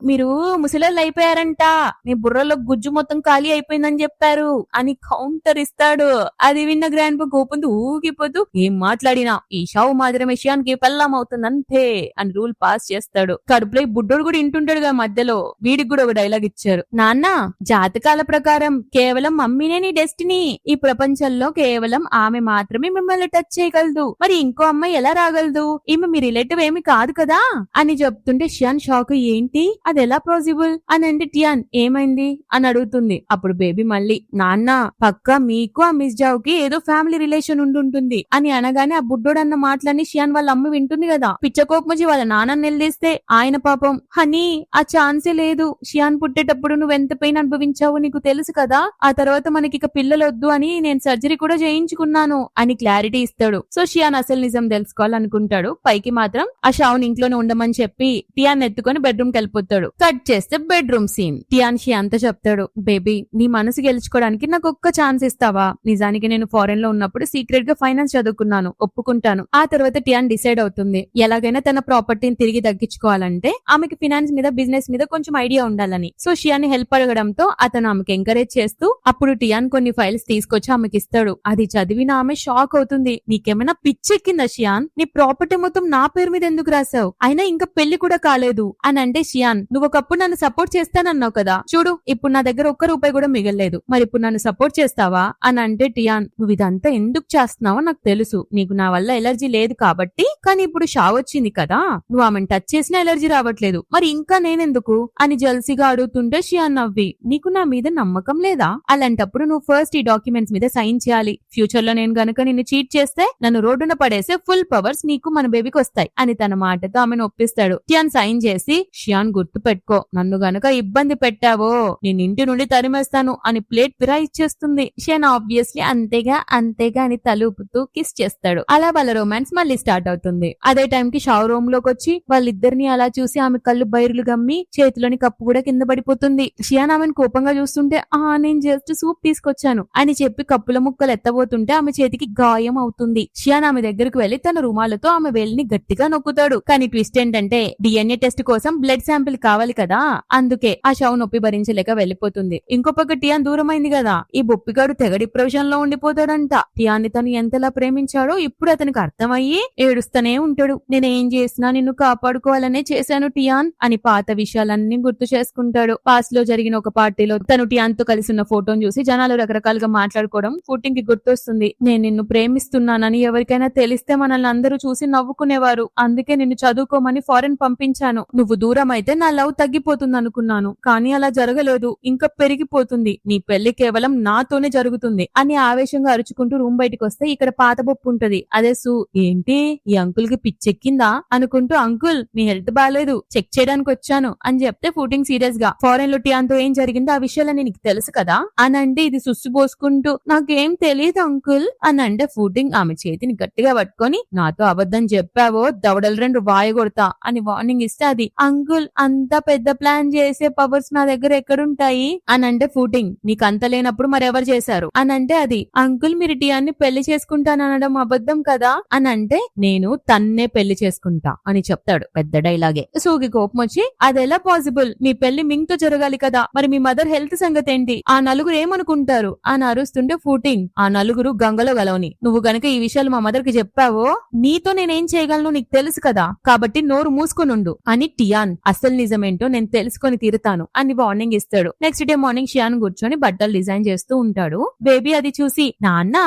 మీరు ముసలోళ్ళు అయిపోయారంట, మీ బుర్రలో గుజ్జు మొత్తం ఖాళీ అయిపోయిందని చెప్పారు అని కౌంటర్ ఇస్తాడు. అది విన్న గ్రాండ్ పా కోపంతో ఊగిపోతూ, ఏం మాట్లాడినా ఈ షావు మాత్రమే షియాన్ కి పెళ్ళాం అవుతుంది అంతే అని రూల్ పాస్ చేస్తాడు. కడుపులో ఈ బుడ్డోడు కూడా ఇంటుంటాడుగా మధ్యలో, వీడికి కూడా ఒక డైలాగ్ ఇచ్చారు, నాన్న జాతకాల ప్రకారం కేవలం మమ్మీనే నీ డెస్టినీ, ఈ ప్రపంచంలో కేవలం ఆమె మాత్రమే మిమ్మల్ని టచ్ చేయగలదు, మరి ఇంకో అమ్మాయి ఎలా రాగలదు, ఈమె మీ రిలేటివ్ ఏమి కాదు కదా అని చెప్తుంటే షియాన్ షాక్, ఏంటి అది ఎలా పాసిబుల్ అని అంటే టియాన్ ఏమైంది అని అడుగుతుంది. అప్పుడు బేబీ మళ్ళీ, నాన్న పక్కా మీకు ఆ మిస్ జావ్ కి ఏదో ఫ్యామిలీ రిలేషన్ ఉండుంటుంది అని అనగానే ఆ బుడ్డోడు అన్న మాటలన్నీ షియాన్ వాళ్ళ అమ్మ వింటుంది కదా, పిచ్చకోపమొచ్చి వాళ్ళ నాన్న నిలదీస్తే ఆయన పాపం, హనీ ఆ ఛాన్సే లేదు, షియాన్ పుట్టేటప్పుడు నువ్వెంత పెయిన్ అనుభవించావు నీకు తెలుసు కదా, ఆ తర్వాత మనకి ఇక పిల్లలొద్దు అని నేను సర్జరీ కూడా చేయించుకున్నాను అని క్లారిటీ ఇస్తాడు. సో షియాన్ అసలు నిజం తెలుసుకోవాలనుకుంటాడు. పైకి మాత్రం ఆ షావున్ ఇంట్లోనే ఉండమని చెప్పి టియాన్ ఎత్తుకొని బెడ్రూమ్ కి వెళ్ళిపోతాడు. కట్ చేస్తే బెడ్రూమ్ సీన్. టియాన్ షియాన్ తో చెప్తాడు, బేబీ నీ మనసు గెలుచుకోవడానికి నాకు ఒక్క ఛాన్స్ ఇస్తావా, నిజానికి నేను ఫారెన్ లో ఉన్నప్పుడు సీక్రెట్ గా ఫైనాన్స్ చదువుకున్నాను, ఒప్పుకుంటాను. ఆ తర్వాత టియాన్ డిసైడ్ అవుతుంది ఎలాగైనా తన ప్రాపర్టీని తిరిగి దక్కించుకోవాలంటే ఆమెకి ఫినాన్స్ మీద బిజినెస్ మీద కొంచెం ఐడియా ఉండాలని. సో షియాన్ హెల్ప్ అడగడంతో అతను ఆమెకి ఎంకరేజ్ చేస్తూ అప్పుడు టియాన్ కొన్ని ఫైల్స్ తీసుకొచ్చి ఆమెకి ఇస్తాడు. అది చదివిన ఆమె షాక్ అవుతుంది, నీకేమైనా పిచ్చెక్కిందా షియాన్, నీ ప్రాపర్టీ మొత్తం నా పేరు మీద ఎందుకు రాసావు, అయినా ఇంకా పెళ్లి కూడా కాలేదు అని అంటే షియాన్, నువ్వు ఒకప్పుడు నన్ను సపోర్ట్ చేస్తానన్నావు కదా, చూడు ఇప్పుడు నా దగ్గర ఒక్క రూపాయి కూడా మిగలలేదు, మరి ఇప్పుడు నన్ను సపోర్ట్ చేస్తావా అని అంటే టియాన్, నువ్వు ఇదంతా ఎందుకు చేస్తున్నావో నాకు తెలుసు, నీకు నా వల్ల ఎలర్జీ లేదు కాబట్టి, కానీ ఇప్పుడు షా వచ్చింది కదా, నువ్వు ఆమెను టచ్ చేసినా ఎలర్జీ రావట్లేదు, మరి ఇంకా నేనెందుకు అని జల్సీగా అడుగుతుంటే షియాన్ నవ్వి, నీకు నా మీద నమ్మకం లేదా, అలాంటప్పుడు నువ్వు ఫస్ట్ ఈ డాక్యుమెంట్స్ మీద సైన్ చేయాలి, ఫ్యూచర్ లో నేను గనుక నిన్ను చీట్ చేస్తే నన్ను రోడ్డున పడేసే ఫుల్ పవర్స్ నీకు మన బేబీకి వస్తాయి అని తన మాటతో ఆమెను ఒప్పిస్తాడు. టియాన్ సైన్ చేసి, షియాన్ గుర్తు పెట్టుకో, నన్ను గనుక ఇబ్బంది పెట్టావో నేను ఇంటి నుండి తరిమేస్తాను అని ప్లేట్ ఫిరాయిచ్చేస్తుంది. షియాన్ ఆబ్వియస్లీ అంతేగా అంతేగా అని తలుపుతూ కిస్ చేస్తాడు. అలా వాళ్ళ రొమాన్స్ మళ్ళీ స్టార్ట్ అవుతుంది. అదే టైం కి షావ్ రూమ్ లోకి వచ్చి వాళ్ళిద్దరిని అలా చూసి ఆమె కళ్ళు బైర్లు గమ్మి చేతిలోని కప్పు కూడా కింద పడిపోతుంది. షియాన్ ఆమెను కోపంగా చూస్తుంటే, నేను జస్ట్ సూప్ తీసుకొచ్చాను అని చెప్పి కప్పుల ముక్కలు ఎత్తబోతుంటే ఆమె చేతికి గాయం అవుతుంది. షియాన్ ఆమె దగ్గరకు వెళ్లి తన రుమాలతో ఆమె వేలిని గట్టిగా నొక్కుతాడు. కానీ ట్విస్ట్ ఏంటంటే డిఎన్ఏ టెస్ట్ కోసం బ్లడ్ శాంపిల్ కావాలి కదా, అందుకే ఆ షావు నొప్పి భరించలేక వెళ్లిపోతుంది. ఇంకో పక్క టియాన్ దూరమైంది కదా, ఈ బొప్పిగాడు తెగ డిప్రెషన్ లో ఉండిపోతాడంట. టియాన్ని తను ఎంతలా ప్రేమించాడో ఇప్పుడు అతనికి అర్థమయ్యి ఏడుస్తూనే ఉంటాడు. నేనేం చేసినా నిన్ను కాపాడుకోవాలనే చేశాను టియాన్ అని పాత విషయాలన్నీ గుర్తు చేసుకుంటాడు. పాస్ట్ లో జరిగిన ఒక పార్టీలో తను టియాన్ తో కలిసి ఉన్న ఫోటోను చూసి జనాలు రకరకాలుగా మాట్లాడుకోవడం ఫుటింగ్ కి గుర్తొస్తుంది. నేను నిన్ను ప్రేమిస్తున్నానని ఎవరికైనా తెలిస్తే మనల్ని అందరూ చూసి నవ్వుకునేవారు, అందుకే నిన్ను చదువుకోమని ఫారెన్ పంపించాను, నువ్వు దూరం అయితే నా లవ్ తగ్గిపోతుంది అనుకున్నాను, కానీ అలా జరగలేదు, ఇంకా పెరిగిపోతుంది, నీ పెళ్లి కేవలం నాతోనే జరుగుతుంది అని ఆవేశంగా అరుచుకుంటూ రూమ్ బయటకు వస్తే ఇక్కడ పాత బొప్పు ఉంటది. అదే సు, ఏంటి ఈ అంకుల్ కి పిచ్చెక్కిందా అనుకుంటూ, అంకుల్ మీ హెల్త్ బాగాలేదు చెక్ చేయడానికి వచ్చాను అని చెప్తే ఫుటింగ్ సీరియస్ గా, ఫారెన్ లో టియాన్ తో ఏం జరిగిందో ఆ విషయాలని నీకు తెలుసు కదా అని అంటే ఇది సుస్సు పోసుకుంటూ, నాకేం తెలియదు అంకుల్ అని అంటే ఫుటింగ్ ఆమె చేతిని గట్టిగా పట్టుకొని, నాతో అబద్ధం చెప్పావో దవడలు రెండు వాయగొడతా అని వార్నింగ్ ఇస్తే అది, అంకుల్ అంత పెద్ద ప్లాన్ చేసే పవర్స్ నా దగ్గర ఎక్కడుంటాయి అని అంటే ఫుటింగ్, నీకు అంత లేనప్పుడు మరెవరు చేశారు అని అంటే అది, అంకుల్ మీరు టియాన్ని పెళ్లి చేసుకుంటాననడం అబద్ధం కదా అని అంటే, నేను తన్నే పెళ్లి చేసుకుంటా అని చెప్తాడు. పెద్ద డైలాగే. సూకి కోపం వచ్చి, అదెలా పాసిబుల్, మీ పెళ్లి మింగ్తో జరగాలి కదా, మరి మీ మదర్ హెల్త్ సంగతి ఏంటి, ఆ నలుగురు ఏమనుకుంటారు అని అరుస్తుంటే ఫుటింగ్, ఆ నలుగురు గంగలో గలవని, నువ్వు గనక ఈ విషయాలు మా మదర్ కి చెప్పావో నీతో నేనేం చేయగలను నీకు తెలుసు కదా, కాబట్టి నోరు మూసుకొనుండు అని టియాన్, అసలు నిజమేంటో నేను తెలుసుకొని తీరుతాను అని వార్నింగ్ ఇస్తాడు. నెక్స్ట్ డే మార్నింగ్ షియాన్ కూర్చొని బట్టలు డిజైన్ చేస్తూ ఉంటాడు. బేబీ అది చూసి, నాన్న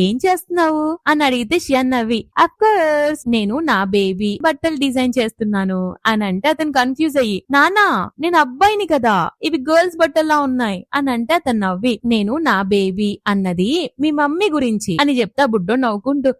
ఏం చేస్తున్నావు అని అడిగితే షియాన్ నవ్వి, అఫ్ కోర్స్ నేను నా బేబీ బట్టలు డిజైన్ చేస్తున్నాను అని అంటే అతను కన్ఫ్యూజ్ అయ్యి, నానా నేను అబ్బాయిని కదా, ఇవి గర్ల్స్ బట్టల్లా ఉన్నాయి అని అంటే అతను నవ్వి, నేను నా బేబీ అన్నది మీ మమ్మీ గురించి అని చెప్తా బుడ్డో నవ్వుకుంటూ,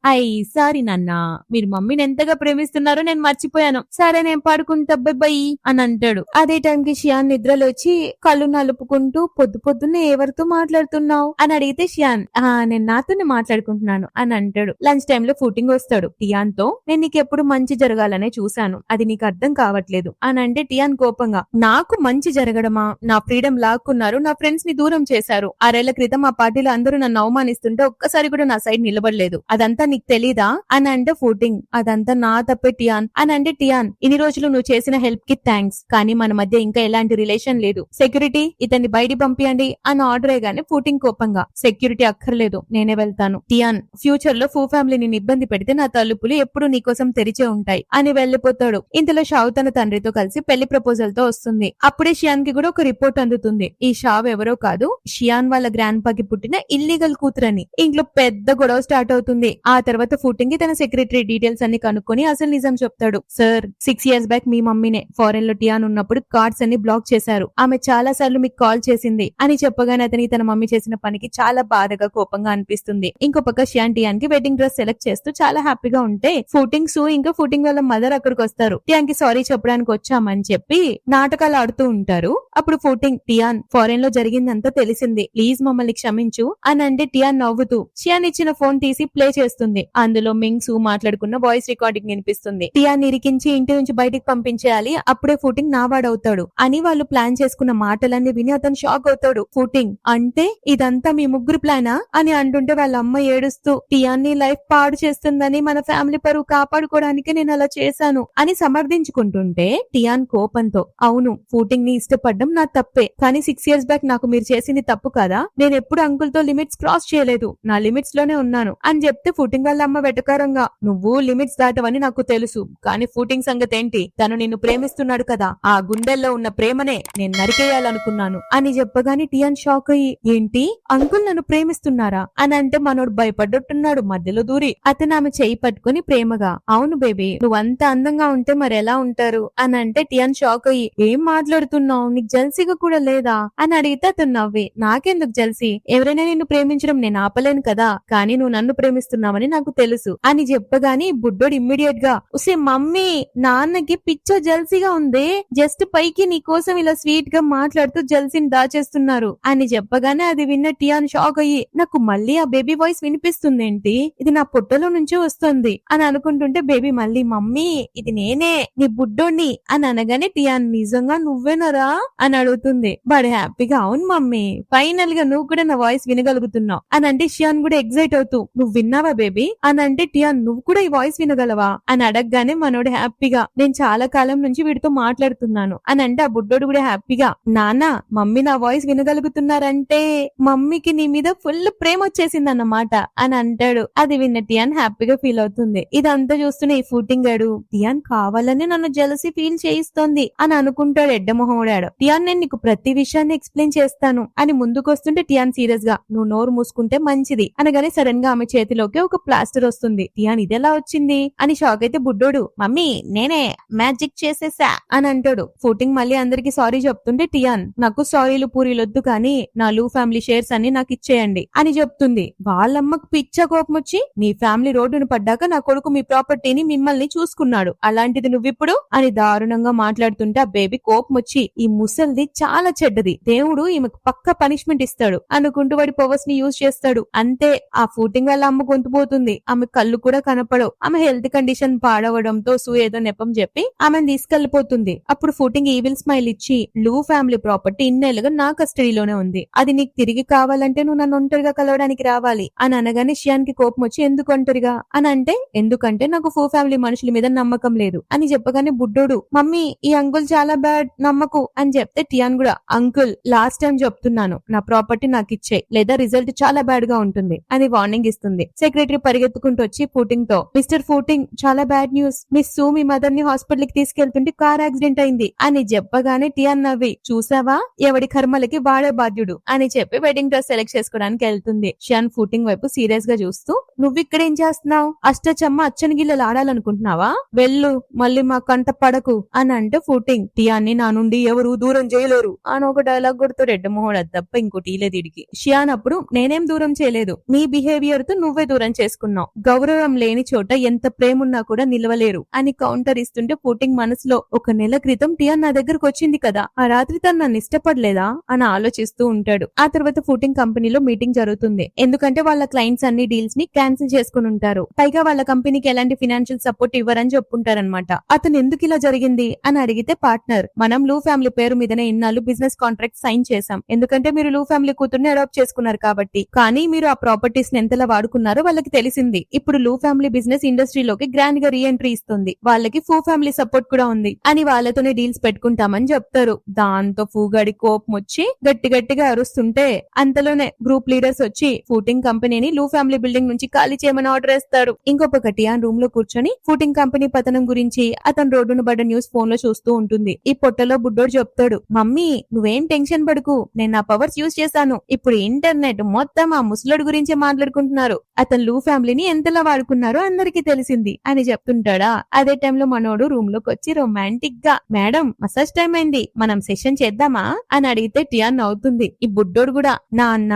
సారీ నాన్న, మీరు మమ్మీని ఎంతగా ప్రేమిస్తున్నారో నేను మర్చిపోయాను, సరే నేను పడుకుంటా బై అని అంటాడు. అదే టైంకి షియాన్ నిద్రలో వచ్చి కళ్ళు నలుపుకుంటూ, పొద్దు పొద్దున్నే ఎవరితో మాట్లాడుతున్నావు అని అడిగితే షియాన్, నేను నాతోనే మాట్లాడుకుంటున్నాను అని అంటాడు. లంచ్ టైమ్ లో ఫూటింగ్ వస్తాడు టియాన్ తో, నేను నీకు ఎప్పుడు మంచి జరగాలనే చూశాను, అది నీకు అర్థం కావట్లేదు అని అంటే టియాన్ కోపంగా, నాకు మంచి జరగడమా, నా ఫ్రీడమ్ లాక్కున్నారు, నా ఫ్రెండ్స్ ని దూరం చేశారు, 6 ఏళ్ల క్రితం ఆ పార్టీలో అందరూ నన్ను అవమానిస్తుంటే ఒక్కసారి కూడా నా సైడ్ నిలబడలేదు, అదంతా నీకు తెలీదా అని అంటే ఫూటింగ్, అదంతా నా తప్పే టియాన్ అని అంటే టియాన్, ఇన్ని రోజులు నువ్వు చేసిన హెల్ప్ కి థ్యాంక్స్, కానీ మన మధ్య ఇంకా ఎలాంటి రిలేషన్ లేదు, సెక్యూరిటీ ఇతన్ని బయటికి పంపియండి అని ఆర్డర్ అయ్యగానే ఫూటింగ్ కోపంగా, సెక్యూరిటీ అక్కర్లేదు నేనే వెళ్తాను, టియాన్ ఫ్యూచర్ లో ఫూ ఫ్యామిలీ నిన్ను ఇబ్బంది పెడితే నా తలుపులు ఎప్పుడు నీకోసం తెరిచే ఉంటాయి అని వెళ్లిపోతాడు. ఇంతలో షావ్ తన తండ్రితో కలిసి పెళ్లి ప్రపోజల్ తో వస్తుంది. అప్పుడే షియాన్ కి కూడా ఒక రిపోర్ట్ అందుతుంది, ఈ షావ్ ఎవరో కాదు, షియాన్ వాళ్ళ గ్రాండ్ పాకి పుట్టిన ఇల్లీగల్ కూతురని. ఇంట్లో పెద్ద గొడవ స్టార్ట్ అవుతుంది. ఆ తర్వాత ఫూటింగ్ కి తన సెక్రటరీ డీటెయిల్స్ అన్ని కనుక్కొని అసలు నిజం చెప్తాడు. సార్ 6 years బ్యాక్ మీ మమ్మీనే ఫారెన్ లో టియాన్ ఉన్నప్పుడు కార్డ్స్ అన్ని బ్లాక్ చేశారు, ఆమె చాలా సార్లు మీకు కాల్ చేసింది అని చెప్పగానే అతనికి తన మమ్మీ చేసిన పనికి చాలా బాధగా కోపంగా అనిపిస్తుంది. ఇంకో పక్క షియాన్ టియాన్ కి వెడ్డింగ్ డ్రెస్ సెలెక్ట్ చేస్తూ చాలా హ్యాపీగా ఉంటే ఫూటింగ్ సూ ఇంకా ఫూటింగ్ వాళ్ళ మదర్ అక్కడికి వస్తారు. టియాన్ కి సారీ చెప్పడానికి వచ్చామని చెప్పి నాటకాలు ఆడుతూ ఉంటారు. అప్పుడు ఫూటింగ్, టియాన్ ఫారెన్ లో జరిగిందంతా తెలిసింది, ప్లీజ్ మమ్మల్ని క్షమించు అని అంటే టియాన్ నవ్వుతూ షియాన్ ఇచ్చిన ఫోన్ తీసి ప్లే చేస్తుంది. అందులో మింగ్ సూ మాట్లాడుకున్న వాయిస్ రికార్డింగ్ వినిపిస్తుంది. టియాన్ ఇరికించి ఇంటి నుంచి బయటికి పంపించేయాలి, అప్పుడే ఫూటింగ్ నావాడవుతాడు అని వాళ్ళు ప్లాన్ చేసుకున్న మాటలన్నీ విని అతను షాక్ అవుతాడు. ఫూటింగ్, అంటే ఇదంతా మీ ముగ్గురు ప్లానా అని అంటుంటే వాళ్ళ అమ్మ ఏడుస్తూ, టియాన్ నీ లైఫ్ పాడు చేస్తుందని, మన ఫ్యామిలీ పరువు కాపాడుకోవడానికి నేను అలా చేశాను అని సమర్థించుకుంటుంటే టియాన్ కోపంతో, అవును ఫూటింగ్ ని ఇష్టపడ్డం నా తప్పే, కానీ 6 years బ్యాక్ నాకు మీరు చేసింది తప్పు కదా, నేను ఎప్పుడు అంకుల్ తో లిమిట్స్ క్రాస్ చేయలేదు, నా లిమిట్స్ లోనే ఉన్నాను అని చెప్తే ఫూటింగ్ వాళ్ళ అమ్మ వెటకారంగా, నువ్వు లిమిట్స్ దాటవని నాకు తెలుసు, కానీ ఫూటింగ్ సంగతి ఏంటి, తను నిన్ను ప్రేమిస్తున్నాడు కదా, ఆ గుండెల్లో ఉన్న ప్రేమనే నేను నరికేయాలనుకున్నాను అని చెప్పగానే టియాన్ షాక్ అయ్యి, ఏంటి అంకుల్ నన్ను ప్రేమిస్తున్నారా అని అంటే మనోడు భయపడ్డట్టున్నాడు మధ్యలో దూరి. అతను ఆమె చేయి పట్టుకుని ప్రేమగా, అవును బేబీ నువ్వంత అందంగా ఉంటే మరి ఎలా ఉంటారు అని అంటే టియాన్ షాక్ అయ్యి, ఏం మాట్లాడుతున్నావు, నీకు జల్సీగా కూడా లేదా అని అడిగితే అతను నవ్వి, నాకెందుకు జల్సీ, ఎవరైనా నిన్ను ప్రేమించడం నేను ఆపలేను కదా, కానీ నువ్వు నన్ను ప్రేమిస్తున్నావని నాకు తెలుసు అని చెప్పగానే బుడ్డోడు ఇమ్మీడియట్ గా, ఉసే మమ్మీ నాన్నకి పిచ్చ జల్సీగా ఉంది, జస్ట్ పైకి నీ కోసం ఇలా స్వీట్ గా మాట్లాడుతూ జల్సీని దాచేస్తున్నారు అని చెప్పగానే అది విన్న టియాన్ షాక్ అయ్యి, నాకు మళ్ళీ ఆ బేబీ వాయిస్ వినిపిస్తుందేంటి, ఇది నా పొట్టలో నుంచి వస్తుంది అని అనుకుంటుంటే బేబీ మళ్ళీ, మమ్మీ ఇది నేనే నీ బుడ్డోని అని అనగానే టియాన్, నిజంగా నువ్వేనరా అని అడుగుతుంది. వాడు హ్యాపీగా, అవును మమ్మీ ఫైనల్ గా నువ్వు కూడా నా వాయిస్ వినగలుగుతున్నావు అని అంటే షియాన్ కూడా ఎగ్జైట్ అవుతూ, నువ్వు విన్నావా బేబీ అని అంటే టియాన్, నువ్వు కూడా ఈ వాయిస్ వినగలవా అని అడగగానే మనోడు హ్యాపీగా, నేను చాలా కాలం నుంచి వీడితో మాట్లాడుతున్నాను అని అంటే ఆ బుడ్డోడు కూడా హ్యాపీగా, నాన్న మమ్మీ నా వాయిస్ వినగలుగుతున్నారంటే మమ్మీకి నీ మీద ఫుల్ ప్రేమ వచ్చేసింది అన్నమాట అని అంటాడు. అది విన్న టియాన్ హ్యాపీగా ఫీల్ అవుతుంది. ఇదంతా చూస్తున్న ఈ ఫూటింగ్ గాడు, టియాన్ కావాలని నన్ను జెలసీ ఫీల్ చేయిస్తోంది అని అనుకుంటాడు ఎడ్డమొహోడాడు. టియాన్ నేను నీకు ప్రతి విషయాన్ని ఎక్స్ప్లెయిన్ చేస్తాను అని ముందుకొస్తుంటే టియాన్ సీరియస్ గా, నువ్వు నోరు మూసుకుంటే మంచిది అనగానే సడన్ గా ఆమె చేతిలోకి ఒక ప్లాస్టర్ వస్తుంది. టియాన్ ఇదెలా వచ్చింది అని షాక్ అయితే బుడ్డోడు, మమ్మీ నేనే మ్యాజిక్ చేసేసా అని అంటాడు. ఫూటింగ్ మళ్ళీ అందరికి సారీ చెప్తుంటే టియాన్, నాకు సారీలు పూరీలొద్దు కానీ నా లూ ఫ్యామిలీ షేర్స్ అన్ని నాకు ఇచ్చేయండి అని చెప్తుంది. వాళ్ళమ్మకు పిచ్చ కోపం వచ్చి, నీ ఫ్యామిలీ రోడ్డును పడ్డాక నా కొడుకు మీ ప్రాపర్టీని మిమ్మల్ని చూసుకున్నాడు, అలాంటిది నువ్విప్పుడు అని దారుణంగా మాట్లాడుతుంటే ఆ బేబీ కోపం వచ్చి, ఈ ముసల్ది చాలా చెడ్డది, దేవుడు ఈమెకు పక్క పనిష్మెంట్ ఇస్తాడు అనుకుంటూ వాడి పవర్స్ ని యూజ్ చేస్తాడు. అంతే ఆ ఫూటింగ్ వాళ్ళ అమ్మ గొంతు పోతుంది, ఆమె కళ్ళు కూడా కనపడవు. ఆమె హెల్త్ కండిషన్ పాడవడంతో సూ ఏదో నెపం చెప్పి ఆమెను తీసుకెళ్లిపోతుంది. అప్పుడు ఫూటింగ్ ఈవిల్ స్మైల్ ఇచ్చి, లూ ఫ్యామిలీ ప్రాపర్టీ ఇన్నేళ్లుగా నా కస్టడీలోనే ఉంది, అది నీకు తిరిగి కావాలంటే నువ్వు నన్ను ఒంటరిగా కలవడానికి రావాలి అని అనగానే షియాన్ కి కోపం వచ్చి, ఎందుకు ఒంటరిగా అని అంటే, ఎందుకంటే నాకు ఫూ ఫ్యామిలీ మనుషుల మీద నమ్మకం లేదు అని చెప్పగానే బుడ్డోడు, మమ్మీ ఈ అంకుల్ చాలా బ్యాడ్ నమ్మకు అని చెప్తే టియాన్ కూడా, అంకుల్ లాస్ట్ టైం చెప్తున్నాను నా ప్రాపర్టీ నాకు ఇచ్చే లేదా రిజల్ట్ చాలా బ్యాడ్ గా ఉంటుంది అని వార్నింగ్ ఇస్తుంది. సెక్రటరీ పరిగెత్తుకుంటూ వచ్చి ఫూటింగ్ తో, మిస్టర్ ఫూటింగ్ చాలా బ్యాడ్ న్యూస్, మిస్ సూ మీ మదర్ ని హాస్పిటల్ కి తీసుకెళ్తుంటే కార్ యాక్సిడెంట్ అయింది అని చెప్పగానే టియాన్ నవ్వి, చూసావా ఎవడి కర్మలకి వాడే బాధ్యుడు అని చెప్పి వెడ్డింగ్ డ్రెస్ సెలెక్ట్ చేసుకోవడానికి వెళ్తుంది. షియాన్ ఫూటింగ్ వైపు సీరియస్ గా చూస్తూ, నువ్వు ఇక్కడ ఏం చేస్తున్నావు చేస్తున్నావు? అష్టచమ్మ అచ్చని గిల్లలు ఆడాలనుకుంటున్నావా? వెళ్ళు, మళ్ళీ మా కంట పడకు అని అంటే ఫుటింగ్ టియాన్ని నా నుండి ఎవరు దూరం చేయలేరు అని ఒక డైలాగ్ కొడుతూ రెడ్డమోహన్ అది తప్ప ఇంకోటి లేదు ఇడికి. షియాన్ అప్పుడు నేనేం దూరం చేయలేదు, నీ బిహేవియర్ తో నువ్వే దూరం చేసుకున్నావు. గౌరవం లేని చోట ఎంత ప్రేమున్నా కూడా నిలవలేరు అని కౌంటర్ ఇస్తుంటే ఫుటింగ్ మనసులో ఒక నెల క్రితం టియాన్ నా దగ్గరకు వచ్చింది కదా, ఆ రాత్రి తను నన్ను ఇష్టపడలేదా అని ఆలోచిస్తూ ఉంటాడు. ఆ తర్వాత ఫుటింగ్ కంపెనీలో మీటింగ్ జరుగుతుంది. ఎందుకంటే వాళ్ళ క్లయింట్స్ అన్ని డీల్స్ ని క్యాన్సిల్ చేసుకుని ఉంటారు. పైగా వాళ్ళ కంపెనీకి ఎలాంటి ఫైనాన్షియల్ సపోర్ట్ ఇవ్వరని చెప్పుకుంటారనమాట. అతను ఎందుకు ఇలా జరిగింది అని అడిగితే పార్ట్నర్, మనం లూ ఫ్యామిలీ పేరు మీదనే ఇన్నాళ్ళు బిజినెస్ కాంట్రాక్ట్ సైన్ చేశాం. ఎందుకంటే మీరు లూ ఫ్యామిలీ కూతుర్ని అడాప్ట్ చేసుకున్నారు కాబట్టి. కానీ మీరు ఆ ప్రాపర్టీస్ ని ఎంతలా వాడుకున్నారో వాళ్ళకి తెలిసింది. ఇప్పుడు లూ ఫ్యామిలీ బిజినెస్ ఇండస్ట్రీలోకి గ్రాండ్ గా రీఎంట్రీ ఇస్తుంది. వాళ్ళకి ఫూ ఫ్యామిలీ సపోర్ట్ కూడా ఉంది అని వాళ్ళతోనే డీల్స్ పెట్టుకుంటామని చెప్తారు. దాంతో ఫూగాడి కోపం వచ్చి గట్టి గట్టిగా అరుస్తుంటే అంతలోనే గ్రూప్ లీడర్స్ వచ్చి ఫుటింగ్ కంపెనీని లూ ఫ్యామిలీ బిల్డింగ్ నుంచి ఖాళీ చేయమని ఆర్డర్ వేస్తాడు. ఇంకొక టియాన్ రూమ్ లో కూర్చొని ఫుటింగ్ కంపెనీ పతనం గురించి అతను రోడ్డున పడ్డ న్యూస్ ఫోన్ లో చూస్తూ ఉంటుంది. ఈ పొట్టలో బుడ్డోడు చెప్తాడు, మమ్మీ నువ్వేం టెన్షన్ పడుకు, నేను నా పవర్స్ యూజ్ చేశాను. ఇప్పుడు ఇంటర్నెట్ మొత్తం ఆ ముసలోడు గురించే మాట్లాడుకుంటున్నారు. అతను లూ ఫ్యామిలీని ఎంతలా వాడుకున్నారో అందరికీ తెలిసింది అని చెప్తుంటాడా. అదే టైంలో మనోడు రూమ్ లోకి వచ్చి రొమాంటిక్ గా, మేడం మసాజ్ టైం అయింది, మనం సెషన్ చేద్దామా అని అడిగితే టియాన్ నవ్వుతుంది. ఈ బుడ్డోడు కూడా, నాన్న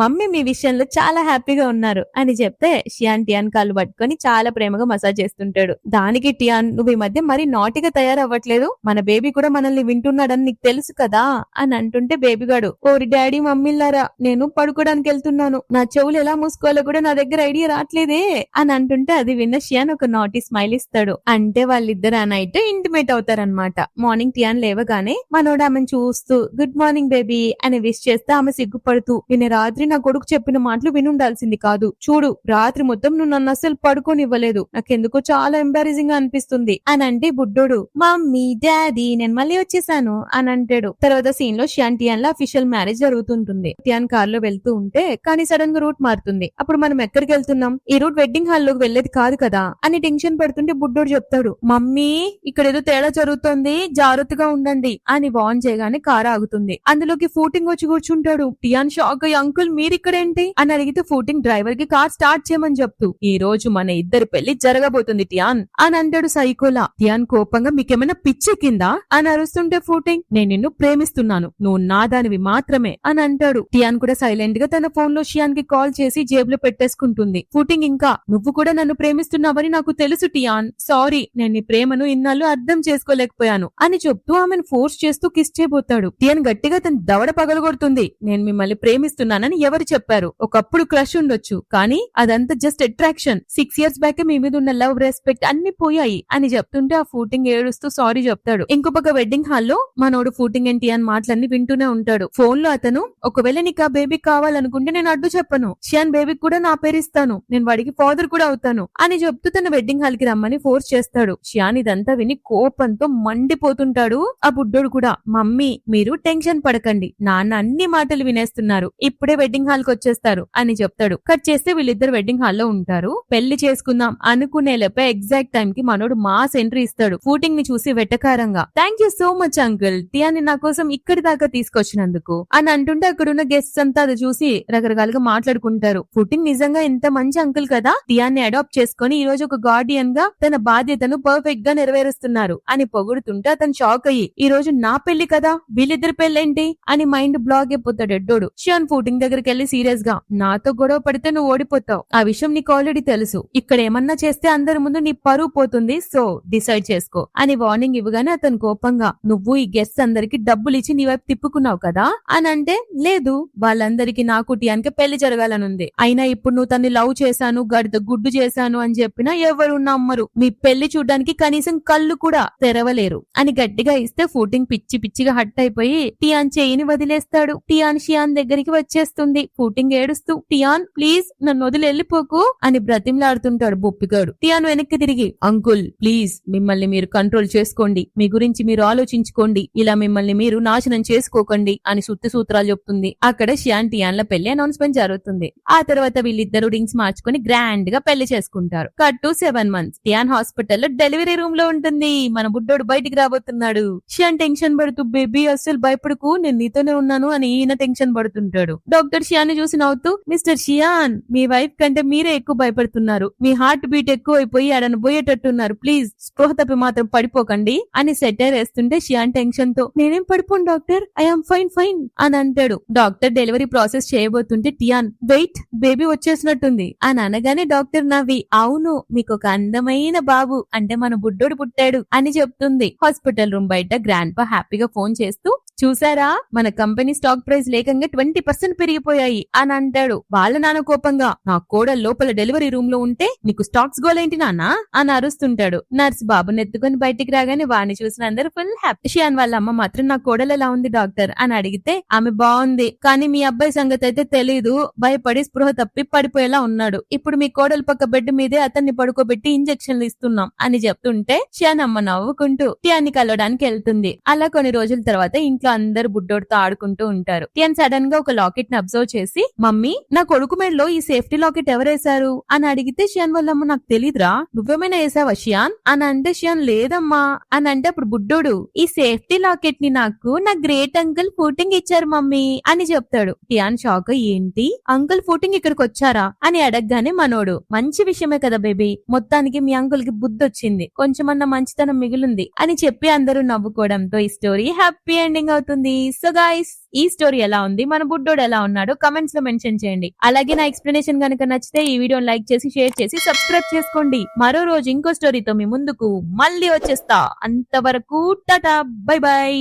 మమ్మీ మీ విషయంలో చాలా హ్యాపీగా ఉన్నారు అని చెప్తే షియాన్ టియాన్ కాళ్ళు పట్టుకొని చాలా ప్రేమగా మసాజ్ చేస్తుంటాడు. దానికి టియాన్, నువ్వు ఈ మధ్య మరీ నాటిగా తయారవ్వట్లేదు, మన బేబీ కూడా మనల్ని వింటున్నాడని నీకు తెలుసు కదా అని అంటుంటే బేబీగాడు, ఓరి డాడీ మమ్మీలారా, నేను పడుకోవడానికి వెళ్తున్నాను, నా చెవులు ఎలా మూసుకోవాలో కూడా నా దగ్గర ఐడియా రావట్లేదే అని అంటుంటే అది విన్న షియాన్ ఒక నాటి స్మైల్ ఇస్తాడు. అంటే వాళ్ళిద్దరు ఆ నైట్ ఇంటిమేట్ అవుతారనమాట. మార్నింగ్ టియాన్ లేవగానే మనోడు ఆమెను చూస్తూ గుడ్ మార్నింగ్ బేబీ అని విష్ చేస్తే ఆమె సిగ్గుపడుతూ, నిన్న రాత్రి నా కొడుకు చెప్పిన మాటలు వినుండాల్సింది కాదు, చూడు రాత్రి మొత్తం నువ్వు నన్ను అస్సలు పడుకోనివ్వలేదు, నాకెందుకో చాలా ఎంబారేసింగ్ గా అనిపిస్తుంది అని అంటే బుడ్డోడు, మమ్మీ డాడీ నేను మళ్ళీ వచ్చేసాను అని అంటాడు. తర్వాత సీన్ లో షియాన్ టియాన్ లా అఫీషియల్ మ్యారేజ్ జరుగుతుంటుంది. టియాన్ కార్ లో వెళ్తూ ఉంటే కానీ సడన్ గా రూట్ మారుతుంది. అప్పుడు మనం ఎక్కడికి వెళ్తున్నాం, ఈ రూట్ వెడ్డింగ్ హాల్ లోకి వెళ్లేది కాదు కదా అని టెన్షన్ పడుతుంటే బుడ్డోడు చెప్తాడు, మమ్మీ ఇక్కడ ఏదో తేడా జరుగుతోంది, జాగ్రత్తగా ఉండండి అని వార్న్ చేయగానే కార్ ఆగుతుంది. అందులోకి ఫూటింగ్ వచ్చి కూర్చుంటాడు. టియాన్ షాక్ అయ్యి, అంకుల్ మీరిక్కడేంటి అని అడిగితే ఫూటింగ్ డ్రైవర్ కి కార్ స్టార్ట్ చేయమని చెప్తూ, ఈ రోజు మన ఇద్దరు పెళ్లి జరగబోతుంది టియాన్ అని అంటాడు సైకోలా. టియాన్ కోపంగా, మీకేమైనా పిచ్చెక్కిందా అని అరుస్తుంటే ఫూటింగ్, నేను నిన్ను ప్రేమిస్తున్నాను, నువ్వు నా దానివి మాత్రమే అని అంటాడు. టియాన్ కూడా సైలెంట్ గా తన ఫోన్ లో షియాన్ కి కాల్ చేసి జేబులో పెట్టేసుకుంటుంది. ఫూటింగ్ ఇంకా, నువ్వు కూడా నన్ను ప్రేమిస్తున్నావని నాకు తెలుసు టియాన్, సారీ నేను నీ ప్రేమను ఇన్నాళ్ళు అర్థం చేసుకోలేకపోయాను అని చెప్తూ ఆమెను ఫోర్స్ చేస్తూ కిస్ చేయబోతాడు. టియాన్ గట్టిగా తన దవడ పగలగొడుతుంది. నేను మిమ్మల్ని ప్రేమిస్తున్నానని ఎవరు చెప్పారు? ఒకప్పుడు క్రష్ ఉండొచ్చు, కానీ అదంతా జస్ట్ అట్రాక్షన్. 6 years బ్యాక్ మీ మీద ఉన్న లవ్, రెస్పెక్ట్ అన్ని పోయాయి అని చెప్తుంటే ఆ ఫూటింగ్ ఏడుస్తూ సారీ చెప్తాడు. ఇంకో పక్క వెడ్డింగ్ హాల్లో మనోడు ఫూటింగ్ అండ్ టియాన్ మాటలన్నీ వింటూనే ఉంటాడు. ఫోన్ లో అతను, ఒకవేళ నీకు ఆ బేబీ కావాలనుకుంటే నేను అడ్డు చెప్పను, షియాన్ బేబీకి కూడా నా పేరు ఇస్తాను, నేను వాడికి ఫాదర్ కూడా అవుతాను అని చెప్తూ తన వెడ్డింగ్ హాల్ కి రమ్మని ఫోర్స్ చేస్తాడు. షియాన్ ఇదంతా విని కోపంతో మండిపోతుంటాడు. ఆ బుడ్డోడు కూడా, మమ్మీ మీరు టెన్షన్ పడకండి, నాన్న అన్ని మాటలు వినేస్తున్నారు, ఇప్పుడే వెడ్డింగ్ హాల్ కి వచ్చేస్తారు అని చెప్తాడు. కట్ చేస్తే వీళ్ళిద్దరు వెడ్డింగ్ హాల్ లో ఉంటారు. పెళ్లి చేసుకుందాం అనుకునేలోపే ఎగ్జాక్ట్ టైం కి మనోడు మాస్ ఎంట్రీ ఇస్తాడు. ఫూటింగ్ ని చూసి వెట్టకారంగా, thank you so much uncle, టియాన్ని నా కోసం ఇక్కడి దాకా తీసుకొచ్చినందుకు అని అంటుంటే అక్కడున్న గెస్ట్స్ అంతా అది చూసి రకరకాలుగా మాట్లాడుకుంటారు. ఫూటింగ్ నిజంగా ఎంత మంచి అంకుల్ కదా, టియాన్ని అడాప్ట్ చేసుకుని ఈ రోజు ఒక గార్డియన్ గా తన బాధ్యతను పర్ఫెక్ట్ గా నెరవేరుస్తున్నారు అని పొగుడుతుంటే అతను షాక్ అయ్యి, ఈ రోజు నా పెళ్లి కదా, వీళ్ళిద్దరి పెళ్ళేంటి అని మైండ్ బ్లాక్ అయిపోతాడు ఎడ్డోడు. షియాన్ ఫూటింగ్ దగ్గరికి వెళ్లి సీరియస్ గా, నాతో గొడవ పడితే నువ్వు ఓడిపోతావు, ఆ విషయం నీకు ఆల్రెడీ తెలుసు, ఇక్కడ ఏమన్నా చేస్తే అందరి ముందు నీ పరువు పోతుంది, సో డిసైడ్ చేసుకో అని వార్నింగ్ ఇవ్వగానే అతను కోపంగా, నువ్వు ఈ గెస్ట్ అందరికి డబ్బులు ఇచ్చి నీ వైపు తిప్పుకున్నావు కదా అని అంటే, లేదు వాళ్ళందరికీ నాకు టియాన్కి పెళ్లి జరగాలనుంది, అయినా ఇప్పుడు నువ్వు తన్ని లవ్ చేశాను, గడిత గుడ్డు చేశాను అని చెప్పినా ఎవరు నమ్మరు, మీ పెళ్లి చూడ్డానికి కనీసం కళ్ళు కూడా తెరవలేరు అని గట్టిగా ఇస్తే ఫూటింగ్ పిచ్చి పిచ్చిగా హట్ అయిపోయి టియాన్ చేయిని వదిలేస్తాడు. టియాన్ షియాన్ దగ్గరికి వచ్చేస్తుంది. ఫూటింగ్ ఏడుస్తూ, టియాన్ ప్లీజ్ నన్ను వదిలి వెళ్ళిపోకు అని బ్రతిమలాడుతుంటాడు బొప్పిగాడు. టియాన్ వెనక్కి తిరిగి, అంకుల్ ప్లీజ్ మిమ్మల్ని మీరు కంట్రోల్ చేసుకోండి, మీ గురించి మీరు ఆలోచించుకోండి, ఇలా మిమ్మల్ని మీరు నాశనం చేసుకోకండి అని సుత్తి సూత్రాలు చెప్తుంది. అక్కడ షియాన్ టియాన్ల పెళ్లి అనౌన్స్మెంట్ జరుగుతుంది. ఆ తర్వాత వీళ్ళిద్దరు రింగ్స్ మార్చుకుని గ్రాండ్ గా పెళ్లి చేసుకుంటారు. Cut to 7 months. టియాన్ హాస్పిటల్లో డెలివరీ రూమ్ లో ఉంటుంది. మన బుడ్డోడు బయటికి రాబోతున్నాడు. షియాన్ టెన్షన్ పడుతూ, బేబీ అస్సలు భయపడకు, నేను నీతోనే ఉన్నాను అని ఈయన టెన్షన్ పడుతుంటాడు. డాక్టర్ షియాన్ ని చూసి నవ్వుతూ, మిస్టర్ షియాన్ మీ వైఫ్ కంటే మీరే ఎక్కువ భయపడుతున్నారు భయపడుతున్నారు. మీ హార్ట్ బీట్ ఎక్కువైపోయి ఆడను పోయేటట్టున్నారు. ప్లీజ్ స్పృహ తప్పి మాత్రం పడిపోకండి అని సెటైర్ వేస్తుంటే షియాన్ టెన్షన్ తో నేనేం పడిపోను డాక్టర్, ఐఎమ్ ఫైన్ ఫైన్ అని అంటాడు. డాక్టర్ డెలివరీ ప్రాసెస్ చేయబోతుంటే టియాన్ వెయిట్ బేబీ వచ్చేసినట్టుంది అని అనగానే డాక్టర్ నవ్వి అవును మీకు ఒక అందమైన బాబు అంటే మన బుడ్డోడు పుట్టాడు అని చెప్తుంది. హాస్పిటల్ రూమ్ బయట గ్రాండ్ పా హ్యాపీగా ఫోన్ చేస్తూ చూసారా మన కంపెనీ స్టాక్ ప్రైస్ లేకంగా 20% పెరిగిపోయాయి అని అంటాడు. వాళ్ళ నాన్న కోపంగా నా కోడలు లోపల డెలివరీ రూమ్ లో ఉంటే నీకు స్టాక్స్ గోలేంటి నాన్న అని అరుస్తుంటాడు. నర్స్ బాబుని ఎత్తుకొని బయటికి రాగానే వాడిని చూసిన అందరూ ఫుల్ హ్యాపీ. షియాన్ వాళ్ళ అమ్మ మాత్రం నా కోడలు ఎలా ఉంది డాక్టర్ అని అడిగితే ఆమె బాగుంది కానీ మీ అబ్బాయి సంగతి అయితే తెలీదు, భయపడి స్పృహ తప్పి పడిపోయేలా ఉన్నాడు. ఇప్పుడు మీ కోడలు పక్క బెడ్ మీదే అతన్ని పడుకోబెట్టి ఇంజెక్షన్లు ఇస్తున్నాం అని చెప్తుంటే షియాన్ అమ్మ నవ్వుకుంటూ టియాన్ని కలవడానికి వెళ్తుంది. అలా కొన్ని రోజుల తర్వాత ఇంట్లో అందరు బుడ్డోడితో ఆడుకుంటూ ఉంటారు. టియాన్ సడన్ గా ఒక లాకెట్ ని అబ్జర్వ్ చేసి మమ్మీ నా కొడుకు మెడలో ఈ సేఫ్టీ లాకెట్ ఎవరేశారు అని అడిగితే షియాన్ వాళ్ళమ్మ నాకు తెలీదురా, నువ్వేమైనా వేసావా షియాన్ అని అంటే షియాన్ లేదమ్మా అని అంటే అప్పుడు బుడ్డోడు ఈ సేఫ్టీ లాకెట్ ని నాకు నా గ్రేట్ అంకుల్ ఫూటింగ్ ఇచ్చారు మమ్మీ అని చెప్తాడు. టియాన్ షాక్ ఏంటి అంకుల్ ఫూటింగ్ ఇక్కడికి వచ్చారా అని అడగగానే మనోడు మంచి విషయమే కదా బేబీ, మొత్తానికి మీ అంకుల్ కి బుద్ధి వచ్చింది, కొంచెమన్నా మంచితనం మిగిలింది అని చెప్పి అందరూ నవ్వుకోవడంతో ఈ స్టోరీ హ్యాపీ ఎండింగ్ అవుతుంది. సో గైస్ ఈ స్టోరీ ఎలా ఉంది, మన బుడ్డోడు ఎలా ఉన్నాడో కమెంట్స్ లో మెన్షన్ చేయండి. అలాగే నా ఎక్స్ప్లెనేషన్ కనుక నచ్చితే ఈ వీడియోని లైక్ చేసి షేర్ చేసి సబ్స్క్రైబ్ చేసుకోండి. మరో రోజు ఇంకో స్టోరీతో మీ ముందుకు మళ్ళీ వచ్చేస్తా. అంతవరకు టాటా బై బై.